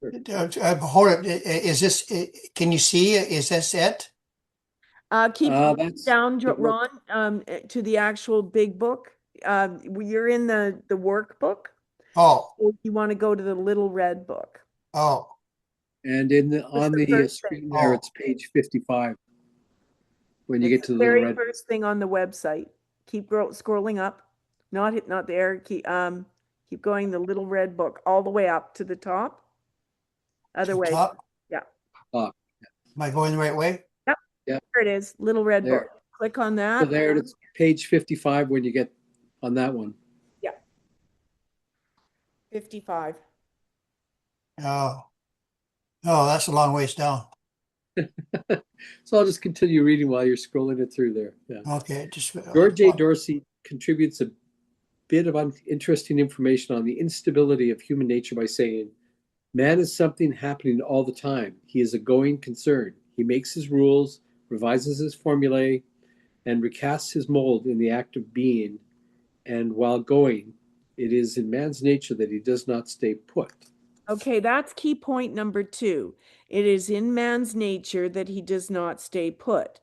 Hold it. Is this, can you see, is this it? Keep That's down, the work. Ron, to the actual big book. You're in the workbook. Oh, Or you want to go to the little red book. oh, And What's on the the first thing? screen there, Oh. it's page 55. When you It's get to the the little very red. first thing on the website. Keep scrolling up. Not there. Keep going. The little red book all the way up to the top. Other to the way. top. Yeah. Top. Am I going the right way? Yep. Yeah. There it is. Little red There. book. Click on So that. there it's page 55 when you get on that one. Yeah. 55. Oh, oh, that's a long ways down. So I'll just continue reading while you're scrolling it through there. Yeah. Okay, just. George J. Dorsey contributes a bit of interesting information on the instability of human nature by saying, man is something happening all the time. He is a going concern. He makes his rules, revises his formulae, and recasts his mold in the act of being. And while going, it is in man's nature that he does not stay put. Okay, that's key point number 2. It is in man's nature that he does not stay put.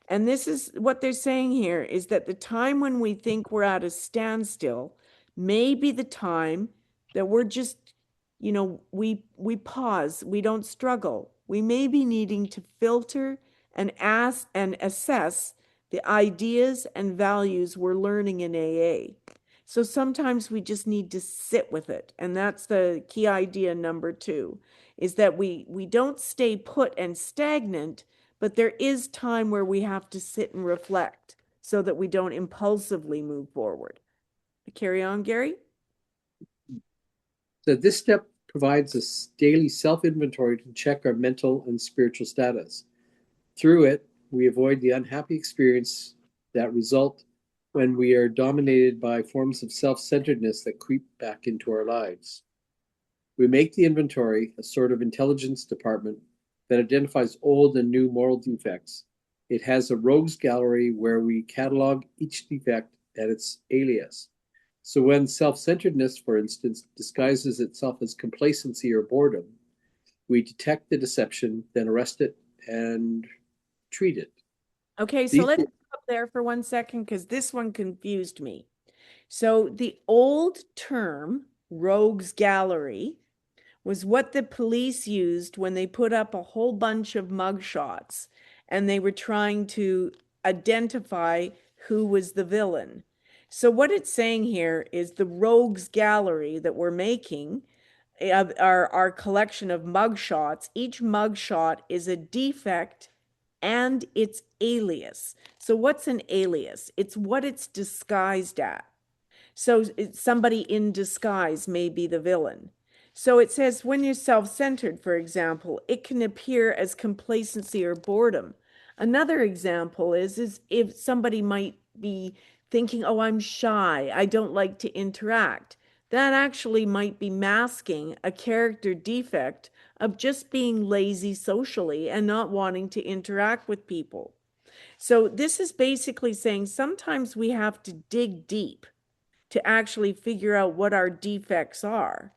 And this is what they're saying here is that the time when we think we're at a standstill may be the time that we're just, we pause, we don't struggle. We may be needing to filter and ask and assess the ideas and values we're learning in AA. So sometimes we just need to sit with it. And that's the key idea number 2, is that we don't stay put and stagnant, but there is time where we have to sit and reflect so that we don't impulsively move forward. Carry on, Gary. So this step provides us daily self-inventory to check our mental and spiritual status. Through it, we avoid the unhappy experience that result when we are dominated by forms of self-centeredness that creep back into our lives. We make the inventory a sort of intelligence department that identifies old and new moral defects. It has a rogues gallery where we catalog each defect at its alias. So when self-centeredness, for instance, disguises itself as complacency or boredom, we detect the deception, then arrest it and treat it. Okay, so let's stop there for 1 second because this one confused me. So the old term, rogues gallery, was what the police used when they put up a whole bunch of mugshots and they were trying to identify who was the villain. So what it's saying here is the rogues gallery that we're making, our collection of mugshots, each mugshot is a defect and its alias. So what's an alias? It's what it's disguised at. So somebody in disguise may be the villain. So it says when you're self-centered, for example, it can appear as complacency or boredom. Another example is if somebody might be thinking, oh, I'm shy, I don't like to interact. That actually might be masking a character defect of just being lazy socially and not wanting to interact with people. So this is basically saying sometimes we have to dig deep to actually figure out what our defects are.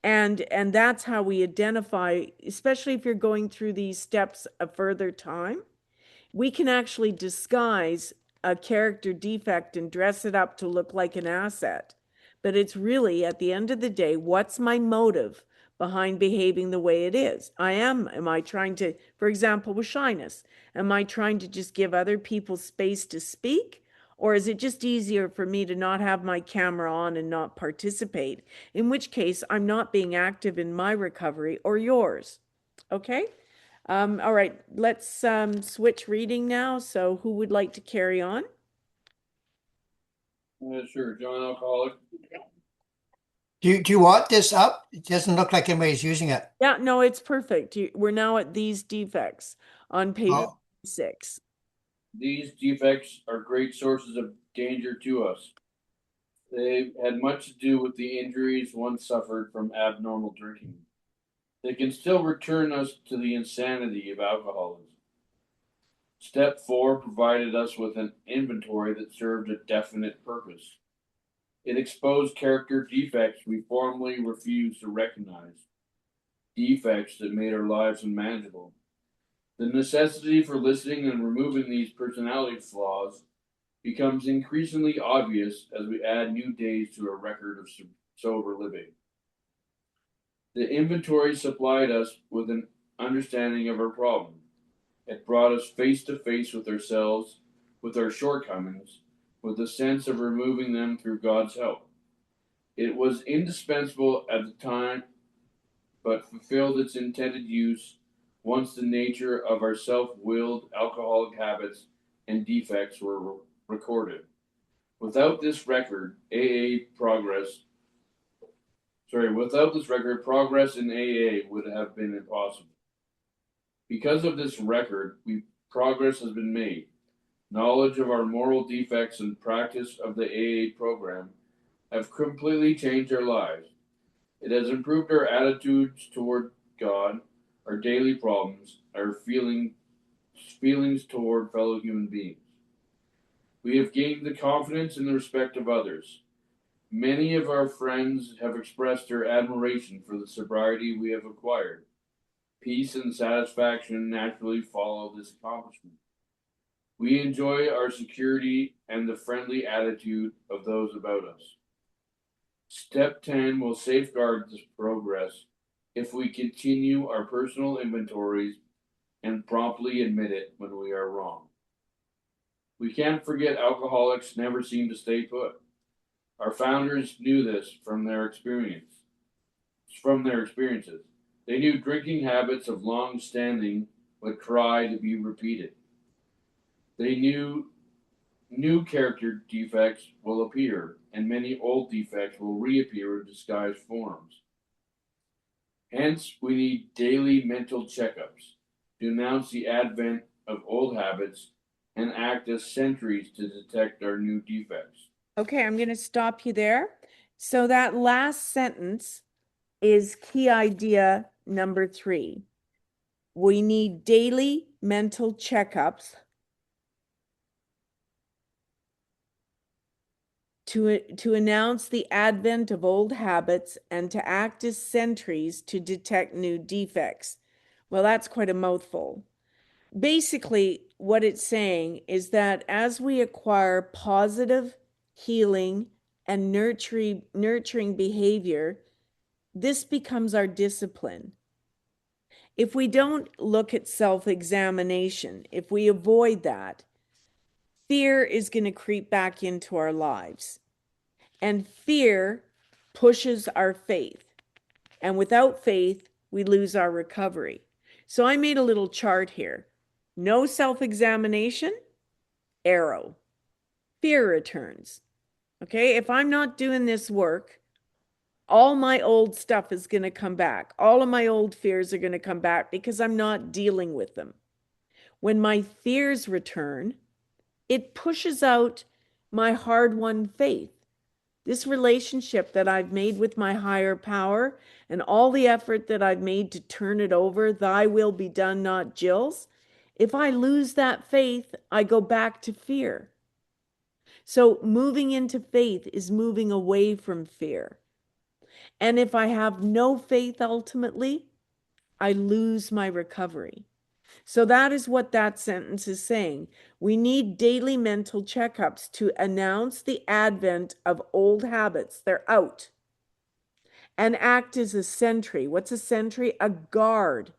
And that's how we identify, especially if you're going through these steps a further time, we can actually disguise a character defect and dress it up to look like an asset. But it's really, at the end of the day, what's my motive behind behaving the way it is? Am I trying to, for example, with shyness, am I trying to just give other people space to speak? Or is it just easier for me to not have my camera on and not participate? In which case, I'm not being active in my recovery or yours. Okay? All right, let's switch reading now. So who would like to carry on? Sure, John Alcoholic. Do you want this up? It doesn't look like anybody's using it. Yeah, no, it's perfect. We're now at these defects on page Oh, 6. These defects are great sources of danger to us. They had much to do with the injuries one suffered from abnormal drinking. They can still return us to the insanity of alcoholism. Step 4 provided us with an inventory that served a definite purpose. It exposed character defects we formerly refused to recognize, defects that made our lives unmanageable. The necessity for listing and removing these personality flaws becomes increasingly obvious as we add new days to our record of sober living. The inventory supplied us with an understanding of our problem. It brought us face to face with ourselves, with our shortcomings, with a sense of removing them through God's help. It was indispensable at the time, but fulfilled its intended use once the nature of our self-willed alcoholic habits and defects were recorded. Without this record, progress in AA would have been impossible. Because of this record, progress has been made. Knowledge of our moral defects and practice of the AA program have completely changed our lives. It has improved our attitudes toward God, our daily problems, our feelings toward fellow human beings. We have gained the confidence and the respect of others. Many of our friends have expressed their admiration for the sobriety we have acquired. Peace and satisfaction naturally follow this accomplishment. We enjoy our security and the friendly attitude of those about us. Step 10 will safeguard this progress if we continue our personal inventories and promptly admit it when we are wrong. We can't forget alcoholics never seem to stay put. Our founders knew this from their experiences. They knew drinking habits of long standing would cry to be repeated. They knew new character defects will appear, and many old defects will reappear in disguised forms. Hence, we need daily mental checkups to announce the advent of old habits and act as sentries to detect our new defects. Okay, I'm going to stop you there. So that last sentence is key idea number 3. We need daily mental checkups to announce the advent of old habits and to act as sentries to detect new defects. Well, that's quite a mouthful. Basically, what it's saying is that as we acquire positive, healing, and nurturing behavior, this becomes our discipline. If we don't look at self-examination, if we avoid that, fear is going to creep back into our lives. And fear pushes our faith. And without faith, we lose our recovery. So I made a little chart here. No self-examination, arrow. Fear returns. Okay, if I'm not doing this work, all my old stuff is going to come back. All of my old fears are going to come back because I'm not dealing with them. When my fears return, it pushes out my hard-won faith. This relationship that I've made with my higher power and all the effort that I've made to turn it over, thy will be done, not Jill's. If I lose that faith, I go back to fear. So moving into faith is moving away from fear. And if I have no faith ultimately, I lose my recovery. So that is what that sentence is saying. We need daily mental checkups to announce the advent of old habits. They're out. And act as a sentry. What's a sentry? A guard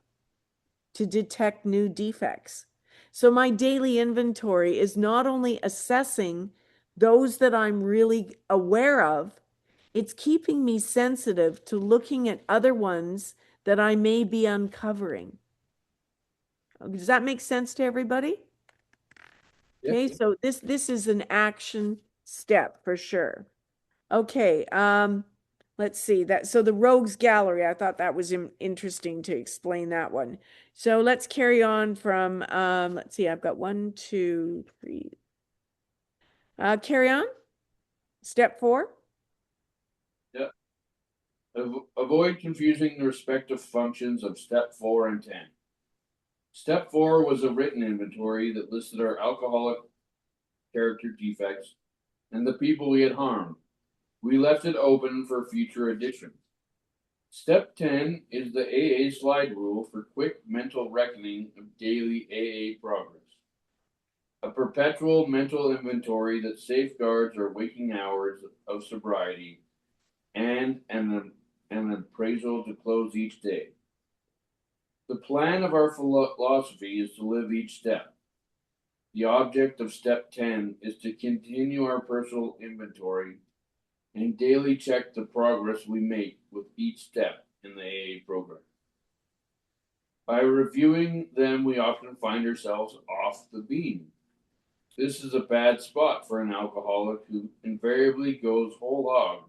to detect new defects. So my daily inventory is not only assessing those that I'm really aware of, it's keeping me sensitive to looking at other ones that I may be uncovering. Does that make sense to everybody? Yeah. Okay, so this is an action step for sure. Okay, let's see that. So the Rogues Gallery, I thought that was interesting to explain that one. So let's carry on from, let's see, I've got 1, 2, 3. Carry on. Step 4. Avoid confusing the respective functions of step 4 and 10. Step 4 was a written inventory that listed our alcoholic character defects and the people we had harmed. We left it open for future additions. Step 10 is the AA slide rule for quick mental reckoning of daily AA progress. A perpetual mental inventory that safeguards our waking hours of sobriety and an appraisal to close each day. The plan of our philosophy is to live each step. The object of step 10 is to continue our personal inventory and daily check the progress we make with each step in the AA program. By reviewing them, we often find ourselves off the beam. This is a bad spot for an alcoholic who invariably goes whole hog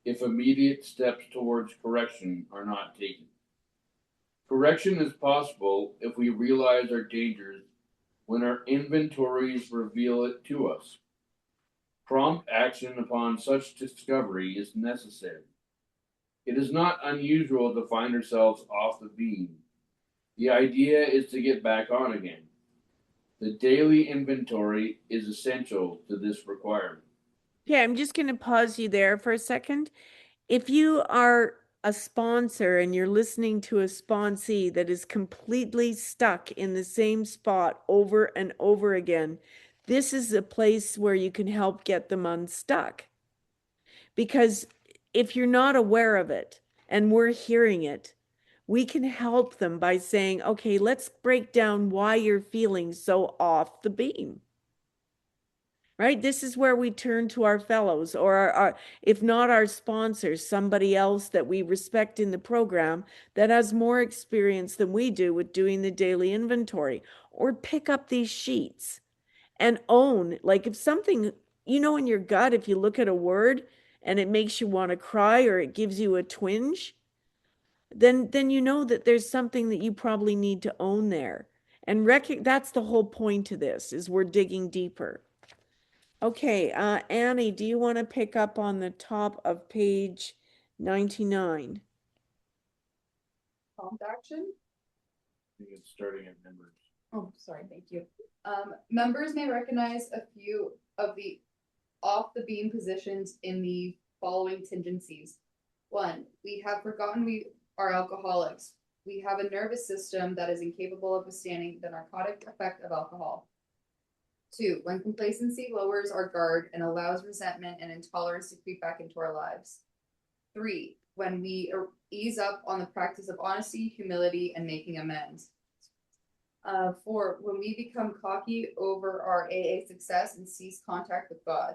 if immediate steps towards correction are not taken. Correction is possible if we realize our dangers when our inventories reveal it to us. Prompt action upon such discovery is necessary. It is not unusual to find ourselves off the beam. The idea is to get back on again. The daily inventory is essential to this requirement. Okay, I'm just going to pause you there for a second. If you are a sponsor and you're listening to a sponsee that is completely stuck in the same spot over and over again, this is a place where you can help get them unstuck. Because if you're not aware of it and we're hearing it, we can help them by saying, okay, let's break down why you're feeling so off the beam. Right? This is where we turn to our fellows or our, if not our sponsors, somebody else that we respect in the program that has more experience than we do with doing the daily inventory, or pick up these sheets and own, like if something, you know, in your gut, if you look at a word and it makes you want to cry or it gives you a twinge, then you know that there's something that you probably need to own there. And that's the whole point of this, is we're digging deeper. Okay, Annie, do you want to pick up on the top of page 99? Prompt action. I think it's starting at members. Oh, sorry, thank you. Members may recognize a few of the off the beam positions in the following contingencies. 1, we have forgotten we are alcoholics. We have a nervous system that is incapable of withstanding the narcotic effect of alcohol. 2, when complacency lowers our guard and allows resentment and intolerance to creep back into our lives. 3, when we ease up on the practice of honesty, humility, and making amends. 4, when we become cocky over our AA success and cease contact with God.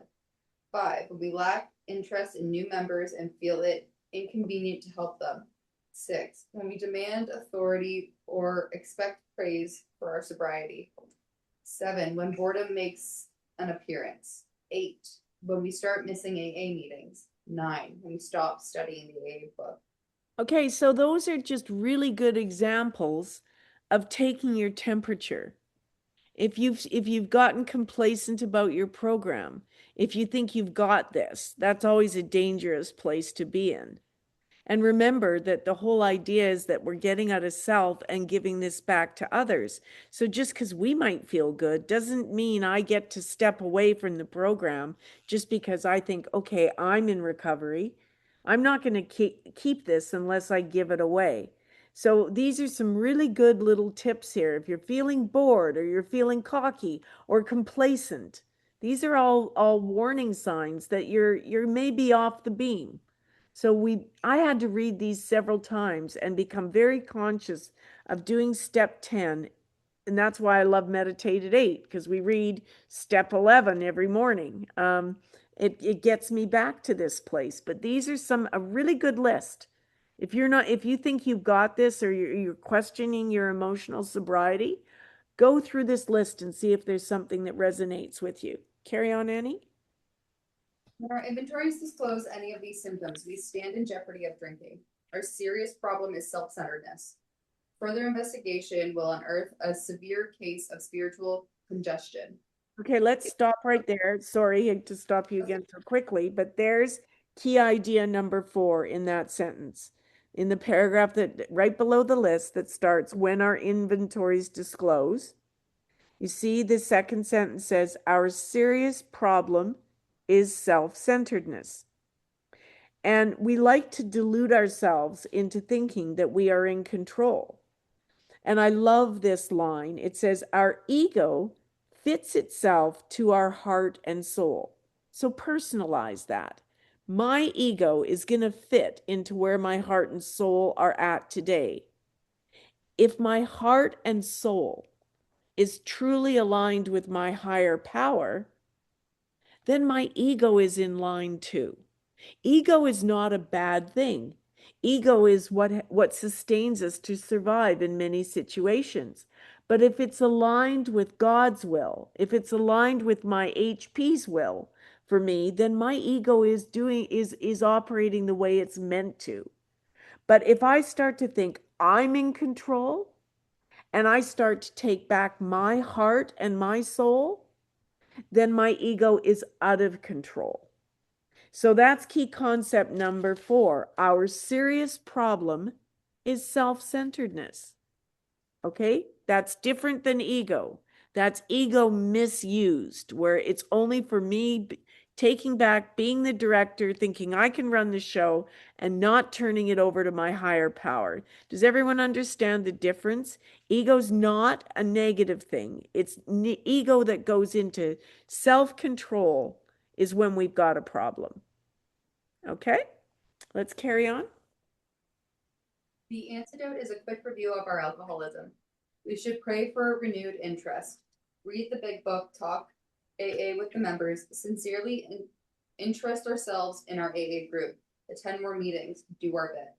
5, when we lack interest in new members and feel it inconvenient to help them. 6, when we demand authority or expect praise for our sobriety. 7, when boredom makes an appearance. 8, when we start missing AA meetings. 9, when we stop studying the AA book. Okay, so those are just really good examples of taking your temperature. If you've gotten complacent about your program, if you think you've got this, that's always a dangerous place to be in. And remember that the whole idea is that we're getting out of self and giving this back to others. So just because we might feel good doesn't mean I get to step away from the program just because I think, okay, I'm in recovery. I'm not going to keep this unless I give it away. So these are some really good little tips here. If you're feeling bored or you're feeling cocky or complacent, these are all warning signs that you're maybe off the beam. So I had to read these several times and become very conscious of doing step 10. And that's why I love Meditate at 8, because we read step 11 every morning. It gets me back to this place. But these are a really good list. If you think you've got this, or you're questioning your emotional sobriety, go through this list and see if there's something that resonates with you. Carry on, Annie. When our inventories disclose any of these symptoms, we stand in jeopardy of drinking. Our serious problem is self-centeredness. Further investigation will unearth a severe case of spiritual congestion. Okay, let's stop right there. Sorry to stop you again so quickly, but there's key idea number 4 in that sentence. In the paragraph that right below the list that starts, when our inventories disclose, you see the second sentence says, our serious problem is self-centeredness. And we like to delude ourselves into thinking that we are in control. And I love this line. It says, our ego fits itself to our heart and soul. So personalize that. My ego is going to fit into where my heart and soul are at today. If my heart and soul is truly aligned with my higher power, then my ego is in line too. Ego is not a bad thing. Ego is what sustains us to survive in many situations. But if it's aligned with God's will, if it's aligned with my HP's will for me, then my ego is operating the way it's meant to. But if I start to think I'm in control, and I start to take back my heart and my soul, then my ego is out of control. So that's key concept number 4. Our serious problem is self-centeredness. Okay? That's different than ego. That's ego misused, where it's only for me, taking back, being the director, thinking I can run the show, and not turning it over to my higher power. Does everyone understand the difference? Ego's not a negative thing. It's ego that goes into self-control is when we've got a problem. Okay, let's carry on. The antidote is a quick review of our alcoholism. We should pray for renewed interest. Read the big book, talk AA with the members, sincerely interest ourselves in our AA group, attend more meetings, do our bit.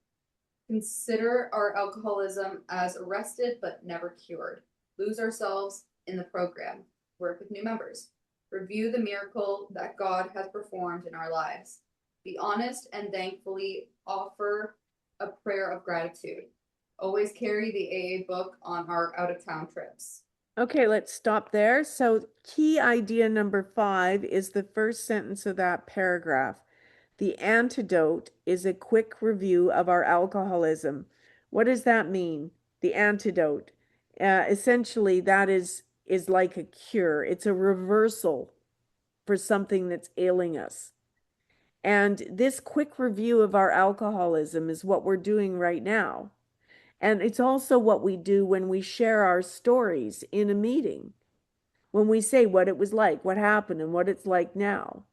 Consider our alcoholism as arrested but never cured. Lose ourselves in the program. Work with new members. Review the miracle that God has performed in our lives. Be honest and thankfully offer a prayer of gratitude. Always carry the AA book on our out-of-town trips. Okay, let's stop there. So key idea number 5 is the first sentence of that paragraph. The antidote is a quick review of our alcoholism. What does that mean? The antidote. Essentially, that is like a cure. It's a reversal for something that's ailing us. And this quick review of our alcoholism is what we're doing right now. And it's also what we do when we share our stories in a meeting, when we say what it was like, what happened, and what it's like now.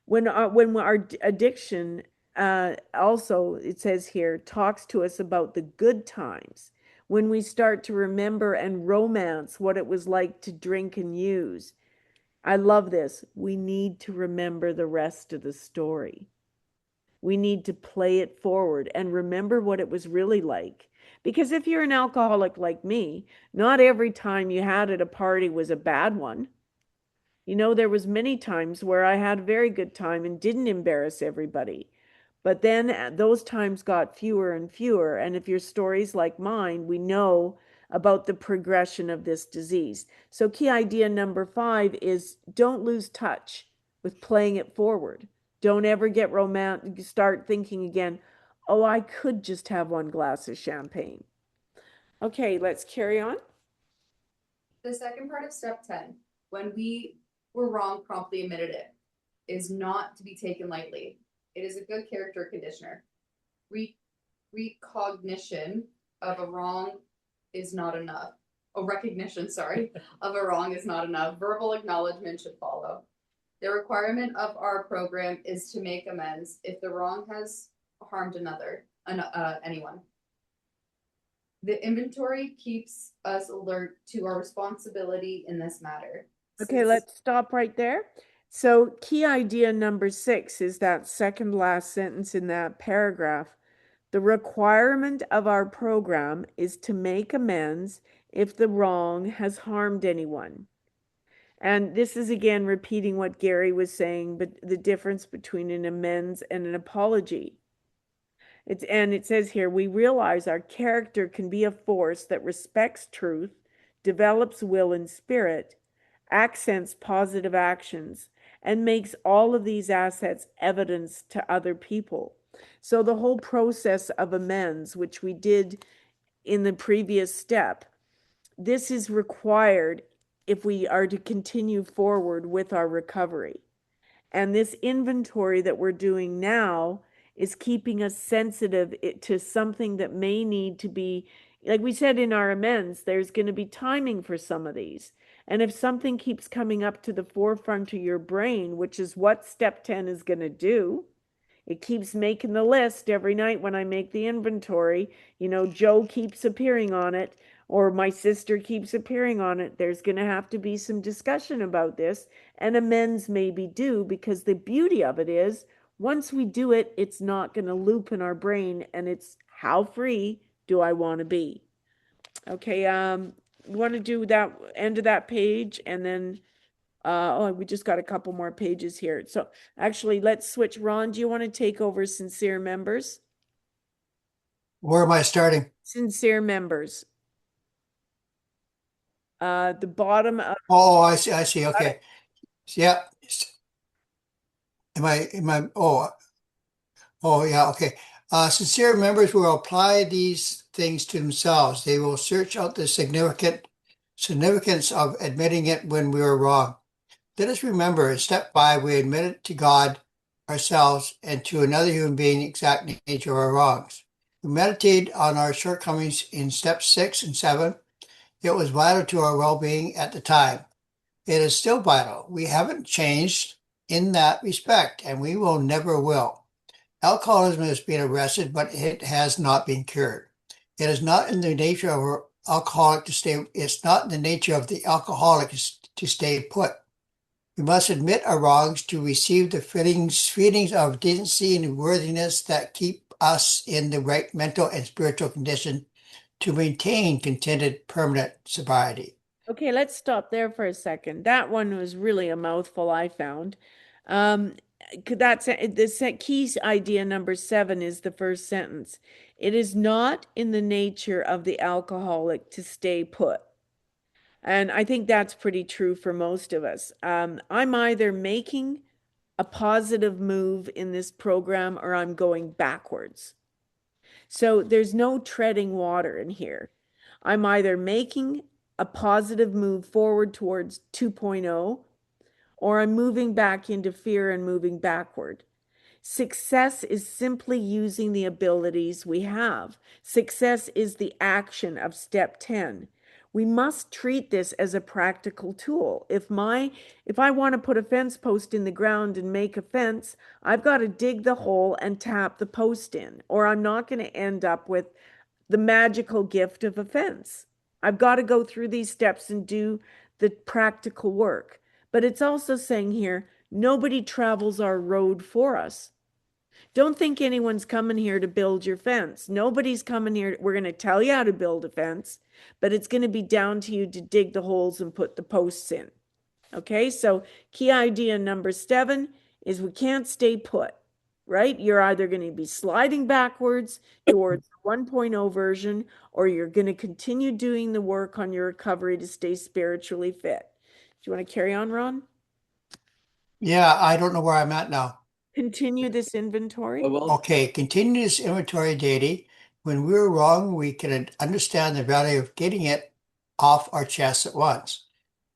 When our addiction, also, it says here, talks to us about the good times, when we start to remember and romance what it was like to drink and use. I love this. We need to remember the rest of the story. We need to play it forward and remember what it was really like. Because if you're an alcoholic like me, not every time you had at a party was a bad one. You know, there was many times where I had a very good time and didn't embarrass everybody. But then those times got fewer and fewer. And if your story's like mine, we know about the progression of this disease. So key idea number 5 is don't lose touch with playing it forward. Don't ever get romantic, start thinking again, oh, I could just have one glass of champagne. Okay, let's carry on. The second part of step 10, when we were wrong, promptly admitted it, is not to be taken lightly. It is a good character conditioner. Recognition of a wrong is not enough. Oh, recognition, sorry, of a wrong is not enough. Verbal acknowledgement should follow. The requirement of our program is to make amends if the wrong has harmed anyone. The inventory keeps us alert to our responsibility in this matter. Okay, Since- let's stop right there. So key idea number 6 is that second last sentence in that paragraph. The requirement of our program is to make amends if the wrong has harmed anyone. And this is again repeating what Gary was saying, but the difference between an amends and an apology. It says here, we realize our character can be a force that respects truth, develops will and spirit, accents positive actions, and makes all of these assets evidence to other people. So the whole process of amends, which we did in the previous step, this is required if we are to continue forward with our recovery. And this inventory that we're doing now is keeping us sensitive to something that may need to be, like we said in our amends, there's going to be timing for some of these. And if something keeps coming up to the forefront of your brain, which is what step 10 is going to do, it keeps making the list every night when I make the inventory. You know, Joe keeps appearing on it, or my sister keeps appearing on it. There's going to have to be some discussion about this, and amends may be due, because the beauty of it is once we do it, it's not going to loop in our brain, and it's how free do I want to be? Okay, we want to do that end of that page, and then we just got a couple more pages here. So actually, let's switch. Ron, do you want to take over sincere members? Where am I starting? Sincere members. The bottom of Oh, I see. Okay. Yeah. Yeah, okay. Sincere members will apply these things to themselves. They will search out the significance of admitting it when we are wrong. Let us remember in step 5, we admit it to God, ourselves, and to another human being the exact nature of our wrongs. We meditate on our shortcomings in steps 6 and 7. It was vital to our well-being at the time. It is still vital. We haven't changed in that respect, and we will never will. Alcoholism has been arrested, but it has not been cured. It is not in the nature of an alcoholic to stay. It's not in the nature of the alcoholic to stay put. We must admit our wrongs to receive the feelings of decency and worthiness that keep us in the right mental and spiritual condition to maintain contented, permanent sobriety. Okay, let's stop there for a second. That one was really a mouthful, I found. That's the key idea number 7 is the first sentence. It is not in the nature of the alcoholic to stay put. And I think that's pretty true for most of us. I'm either making a positive move in this program or I'm going backwards. So there's no treading water in here. I'm either making a positive move forward towards 2.0, or I'm moving back into fear and moving backward. Success is simply using the abilities we have. Success is the action of step 10. We must treat this as a practical tool. If I want to put a fence post in the ground and make a fence, I've got to dig the hole and tap the post in, or I'm not going to end up with the magical gift of a fence. I've got to go through these steps and do the practical work. But it's also saying here, nobody travels our road for us. Don't think anyone's coming here to build your fence. Nobody's coming here. We're going to tell you how to build a fence, but it's going to be down to you to dig the holes and put the posts in. Okay, so key idea number 7 is we can't stay put, right? You're either going to be sliding backwards towards the 1.0 version, or you're going to continue doing the work on your recovery to stay spiritually fit. Do you want to carry on, Ron? Yeah, I don't know where I'm at now. Continue this inventory. Oh, well, Okay, continue this inventory daily. When we were wrong, we can understand the value of getting it off our chest at once.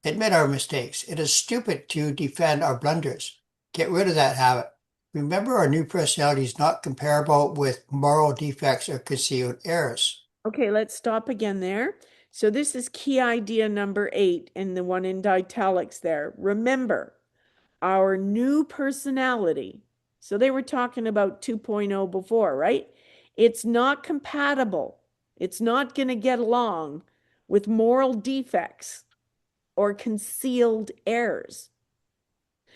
Admit our mistakes. It is stupid to defend our blunders. Get rid of that habit. Remember, our new personality is not comparable with moral defects or concealed errors. Okay, let's stop again there. So this is key idea number 8 and the one in italics there. Remember, our new personality. So they were talking about 2.0 before, right? It's not compatible. It's not going to get along with moral defects or concealed errors.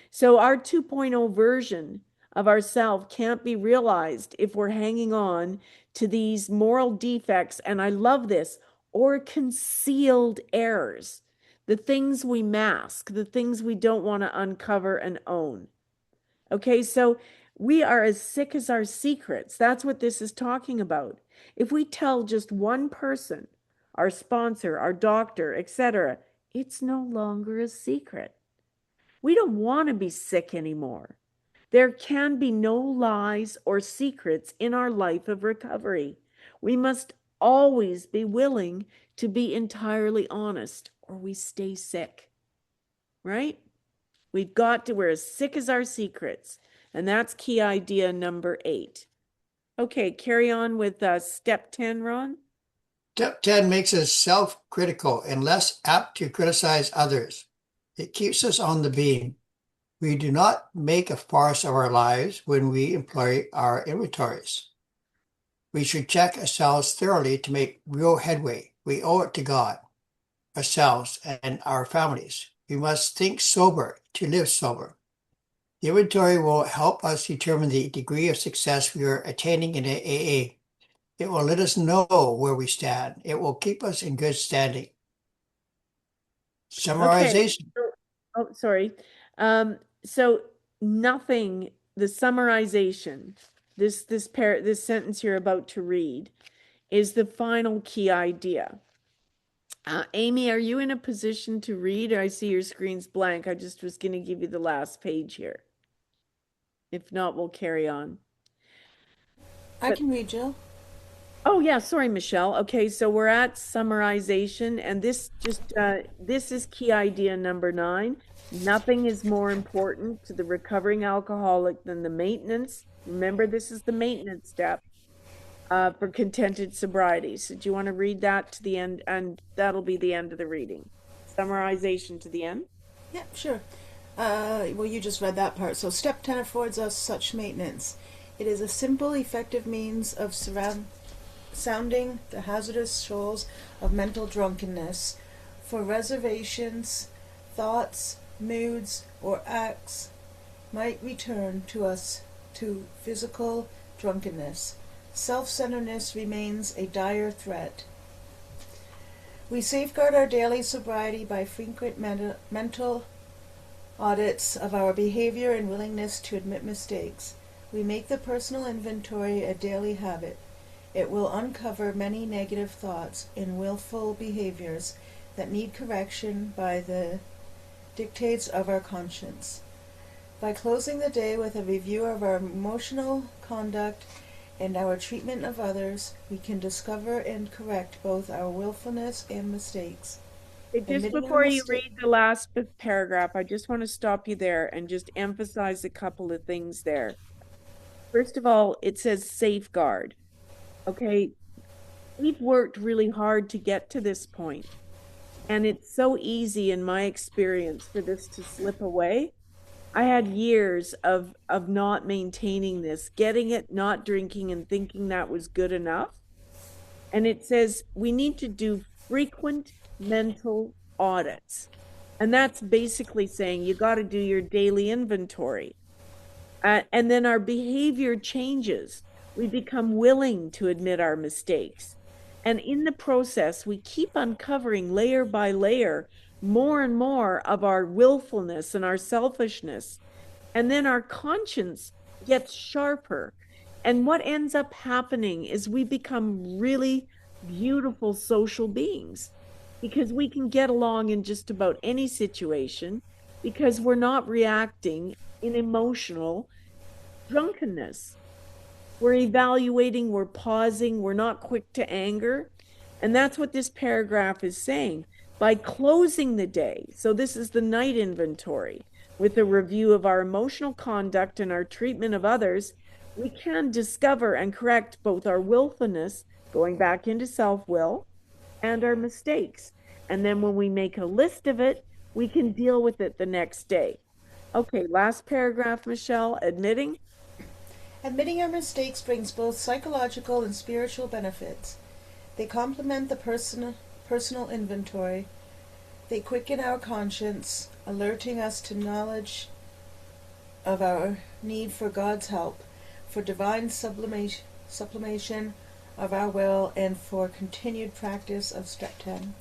So our 2.0 version of ourselves can't be realized if we're hanging on to these moral defects, and I love this, or concealed errors, the things we mask, the things we don't want to uncover and own. Okay, so we are as sick as our secrets. That's what this is talking about. If we tell just one person, our sponsor, our doctor, etc., it's no longer a secret. We don't want to be sick anymore. There can be no lies or secrets in our life of recovery. We must always be willing to be entirely honest, or we stay sick, right? We're as sick as our secrets. And that's key idea number 8. Okay, carry on with step 10, Ron. Step 10 makes us self-critical and less apt to criticize others. It keeps us on the beam. We do not make a farce of our lives when we employ our inventories. We should check ourselves thoroughly to make real headway. We owe it to God, ourselves, and our families. We must think sober to live sober. The inventory will help us determine the degree of success we are attaining in AA. It will let us know where we stand. It will keep us in good standing. Summarization. Okay. Oh, sorry. So nothing, the summarization, this sentence you're about to read is the final key idea. Amy, are you in a position to read? I see your screen's blank. I just was going to give you the last page here. If not, we'll carry on. I can read, Jill. Oh yeah, sorry, Michelle. Okay, so we're at summarization, and this is key idea number 9. Nothing is more important to the recovering alcoholic than the maintenance. Remember, this is the maintenance step for contented sobriety. So do you want to read that to the end? And that'll be the end of the reading. Summarization to the end. Yeah, sure. Well, you just read that part. So step 10 affords us such maintenance. It is a simple, effective means of sounding the hazardous shoals of mental drunkenness. For reservations, thoughts, moods, or acts might return to us to physical drunkenness. Self-centeredness remains a dire threat. We safeguard our daily sobriety by frequent mental audits of our behavior and willingness to admit mistakes. We make the personal inventory a daily habit. It will uncover many negative thoughts and willful behaviors that need correction by the dictates of our conscience. By closing the day with a review of our emotional conduct and our treatment of others, we can discover and correct both our willfulness and mistakes. Just before you read the last paragraph, I just want to stop you there and just emphasize a couple of things there. First of all, it says safeguard. Okay, we've worked really hard to get to this point, and it's so easy in my experience for this to slip away. I had years of not maintaining this, getting it, not drinking, and thinking that was good enough. And it says we need to do frequent mental audits. And that's basically saying you got to do your daily inventory. And then our behavior changes. We become willing to admit our mistakes. And in the process, we keep uncovering layer by layer more and more of our willfulness and our selfishness. And then our conscience gets sharper. And what ends up happening is we become really beautiful social beings because we can get along in just about any situation because we're not reacting in emotional drunkenness. We're evaluating, we're pausing, we're not quick to anger. And that's what this paragraph is saying. By closing the day, so this is the night inventory, with a review of our emotional conduct and our treatment of others, we can discover and correct both our willfulness, going back into self-will, and our mistakes. And then when we make a list of it, we can deal with it the next day. Okay, last paragraph, Michelle, admitting. Admitting our mistakes brings both psychological and spiritual benefits. They complement the personal inventory. They quicken our conscience, alerting us to knowledge of our need for God's help, for divine sublimation of our will, and for continued practice of step 10.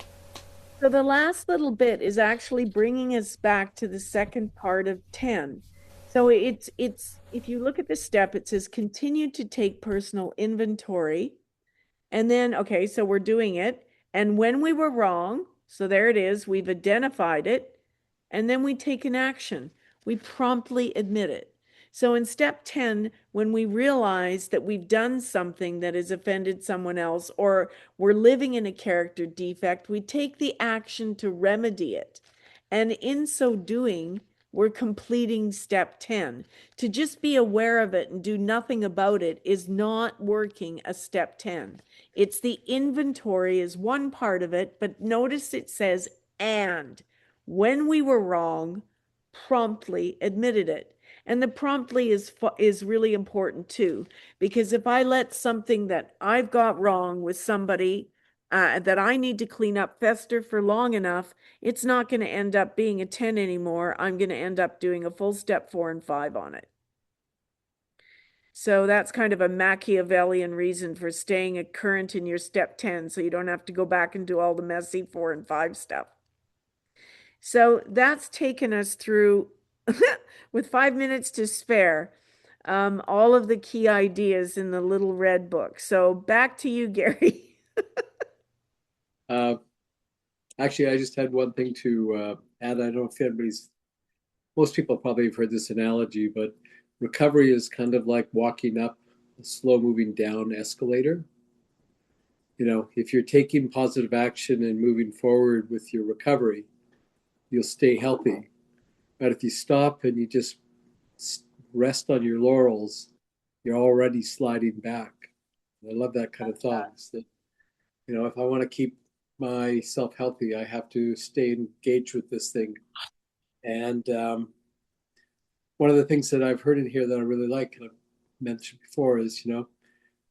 So the last little bit is actually bringing us back to the second part of 10. So it's if you look at the step, it says continue to take personal inventory. And then, okay, so we're doing it. And when we were wrong, so there it is, we've identified it. And then we take an action. We promptly admit it. So in step 10, when we realize that we've done something that has offended someone else, or we're living in a character defect, we take the action to remedy it. And in so doing, we're completing step 10. To just be aware of it and do nothing about it is not working a step 10. It's the inventory is one part of it, but notice it says, and when we were wrong, promptly admitted it. And the promptly is really important too, because if I let something that I've got wrong with somebody that I need to clean up fester for long enough, it's not going to end up being a 10 anymore. I'm going to end up doing a full step 4 and 5 on it. So that's kind of a Machiavellian reason for staying current in your step 10, so you don't have to go back and do all the messy 4 and 5 stuff. So that's taken us through, with 5 minutes to spare, all of the key ideas in the little red book. So back to you, Gary. Actually, I just had one thing to add. I don't know if most people probably have heard this analogy, but recovery is kind of like walking up a slow moving down escalator. You know, if you're taking positive action and moving forward with your recovery, you'll stay healthy. But if you stop and you just rest on your laurels, you're already sliding back. I love that kind of thought. That, you know, if I want to keep myself healthy, I have to stay engaged with this thing. And one of the things that I've heard in here that I really like, and I've mentioned before, is, you know,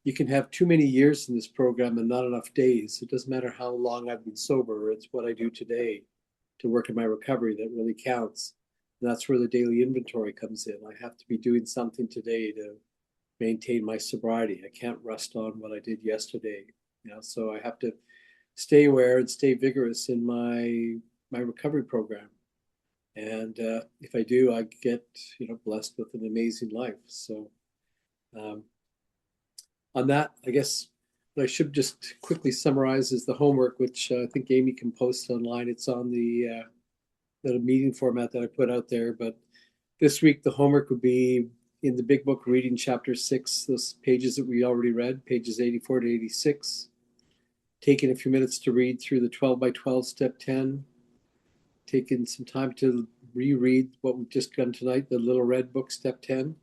you can have too many years in this program and not enough days. It doesn't matter how long I've been sober. It's what I do today to work in my recovery that really counts. And that's where the daily inventory comes in. I have to be doing something today to maintain my sobriety. I can't rest on what I did yesterday. You know, so I have to stay aware and stay vigorous in my recovery program. And if I do, I get, you know, blessed with an amazing life. So on that, I guess what I should just quickly summarize is the homework, which I think Amy can post online. It's on the meeting format that I put out there. But this week, the homework would be in the big book, reading chapter 6, those pages that we already read, pages 84 to 86. Taking a few minutes to read through the 12 by 12 step 10. Taking some time to reread what we've just done tonight, the little red book, step 10.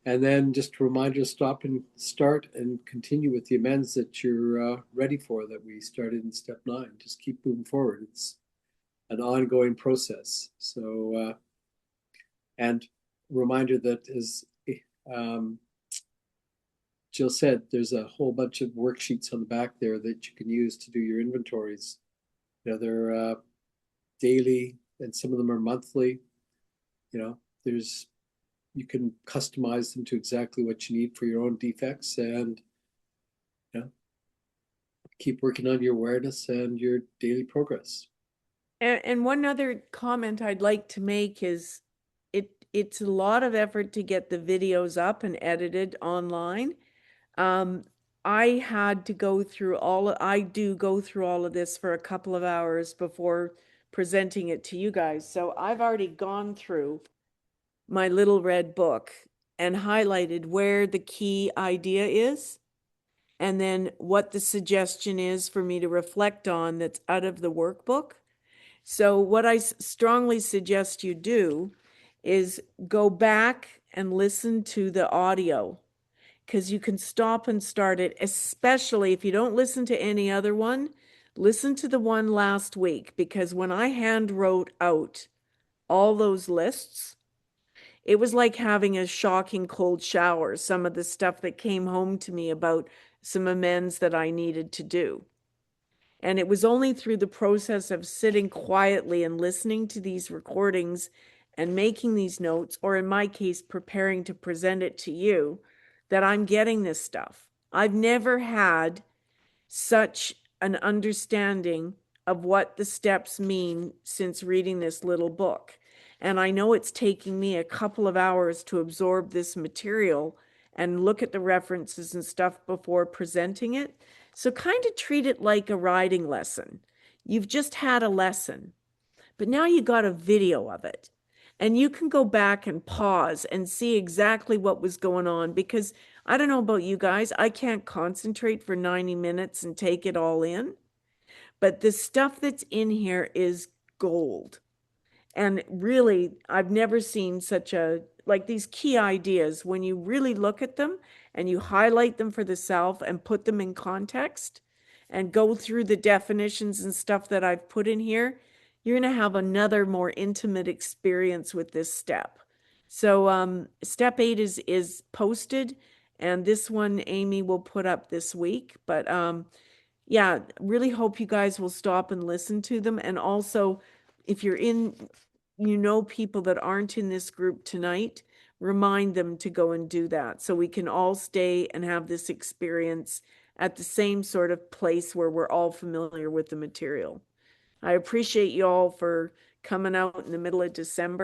And then just a reminder to stop and start and continue with the amends that you're ready for, that we started in step 9. Just keep moving forward. It's an ongoing process. So, and reminder that, as Jill said, there's a whole bunch of worksheets on the back there that you can use to do your inventories. You know, they're daily, and some of them are monthly. You know, you can customize them to exactly what you need for your own defects, and, you know, keep working on your awareness and your daily progress. And one other comment I'd like to make is it's a lot of effort to get the videos up and edited online. I had to go through I do go through all of this for a couple of hours before presenting it to you guys. So I've already gone through my little red book and highlighted where the key idea is. and then what the suggestion is for me to reflect on that's out of the workbook. So what I strongly suggest you do is go back and listen to the audio, because you can stop and start it, especially if you don't listen to any other one. Listen to the one last week, because when I hand wrote out all those lists, it was like having a shocking cold shower, some of the stuff that came home to me about some amends that I needed to do. And it was only through the process of sitting quietly and listening to these recordings and making these notes, or in my case, preparing to present it to you, that I'm getting this stuff. I've never had such an understanding of what the steps mean since reading this little book. And I know it's taking me a couple of hours to absorb this material and look at the references and stuff before presenting it. So kind of treat it like a riding lesson. You've just had a lesson, but now you got a video of it. And you can go back and pause and see exactly what was going on, because I don't know about you guys, I can't concentrate for 90 minutes and take it all in. But the stuff that's in here is gold. And really, I've never seen such like these key ideas, when you really look at them and you highlight them for the self and put them in context and go through the definitions and stuff that I've put in here, you're going to have another more intimate experience with this step. So step 8 is posted, and this one Amy will put up this week. But yeah, really hope you guys will stop and listen to them. And also, if you're in, people that aren't in this group tonight, remind them to go and do that, so we can all stay and have this experience at the same sort of place where we're all familiar with the material. I appreciate you all for coming out in the middle of December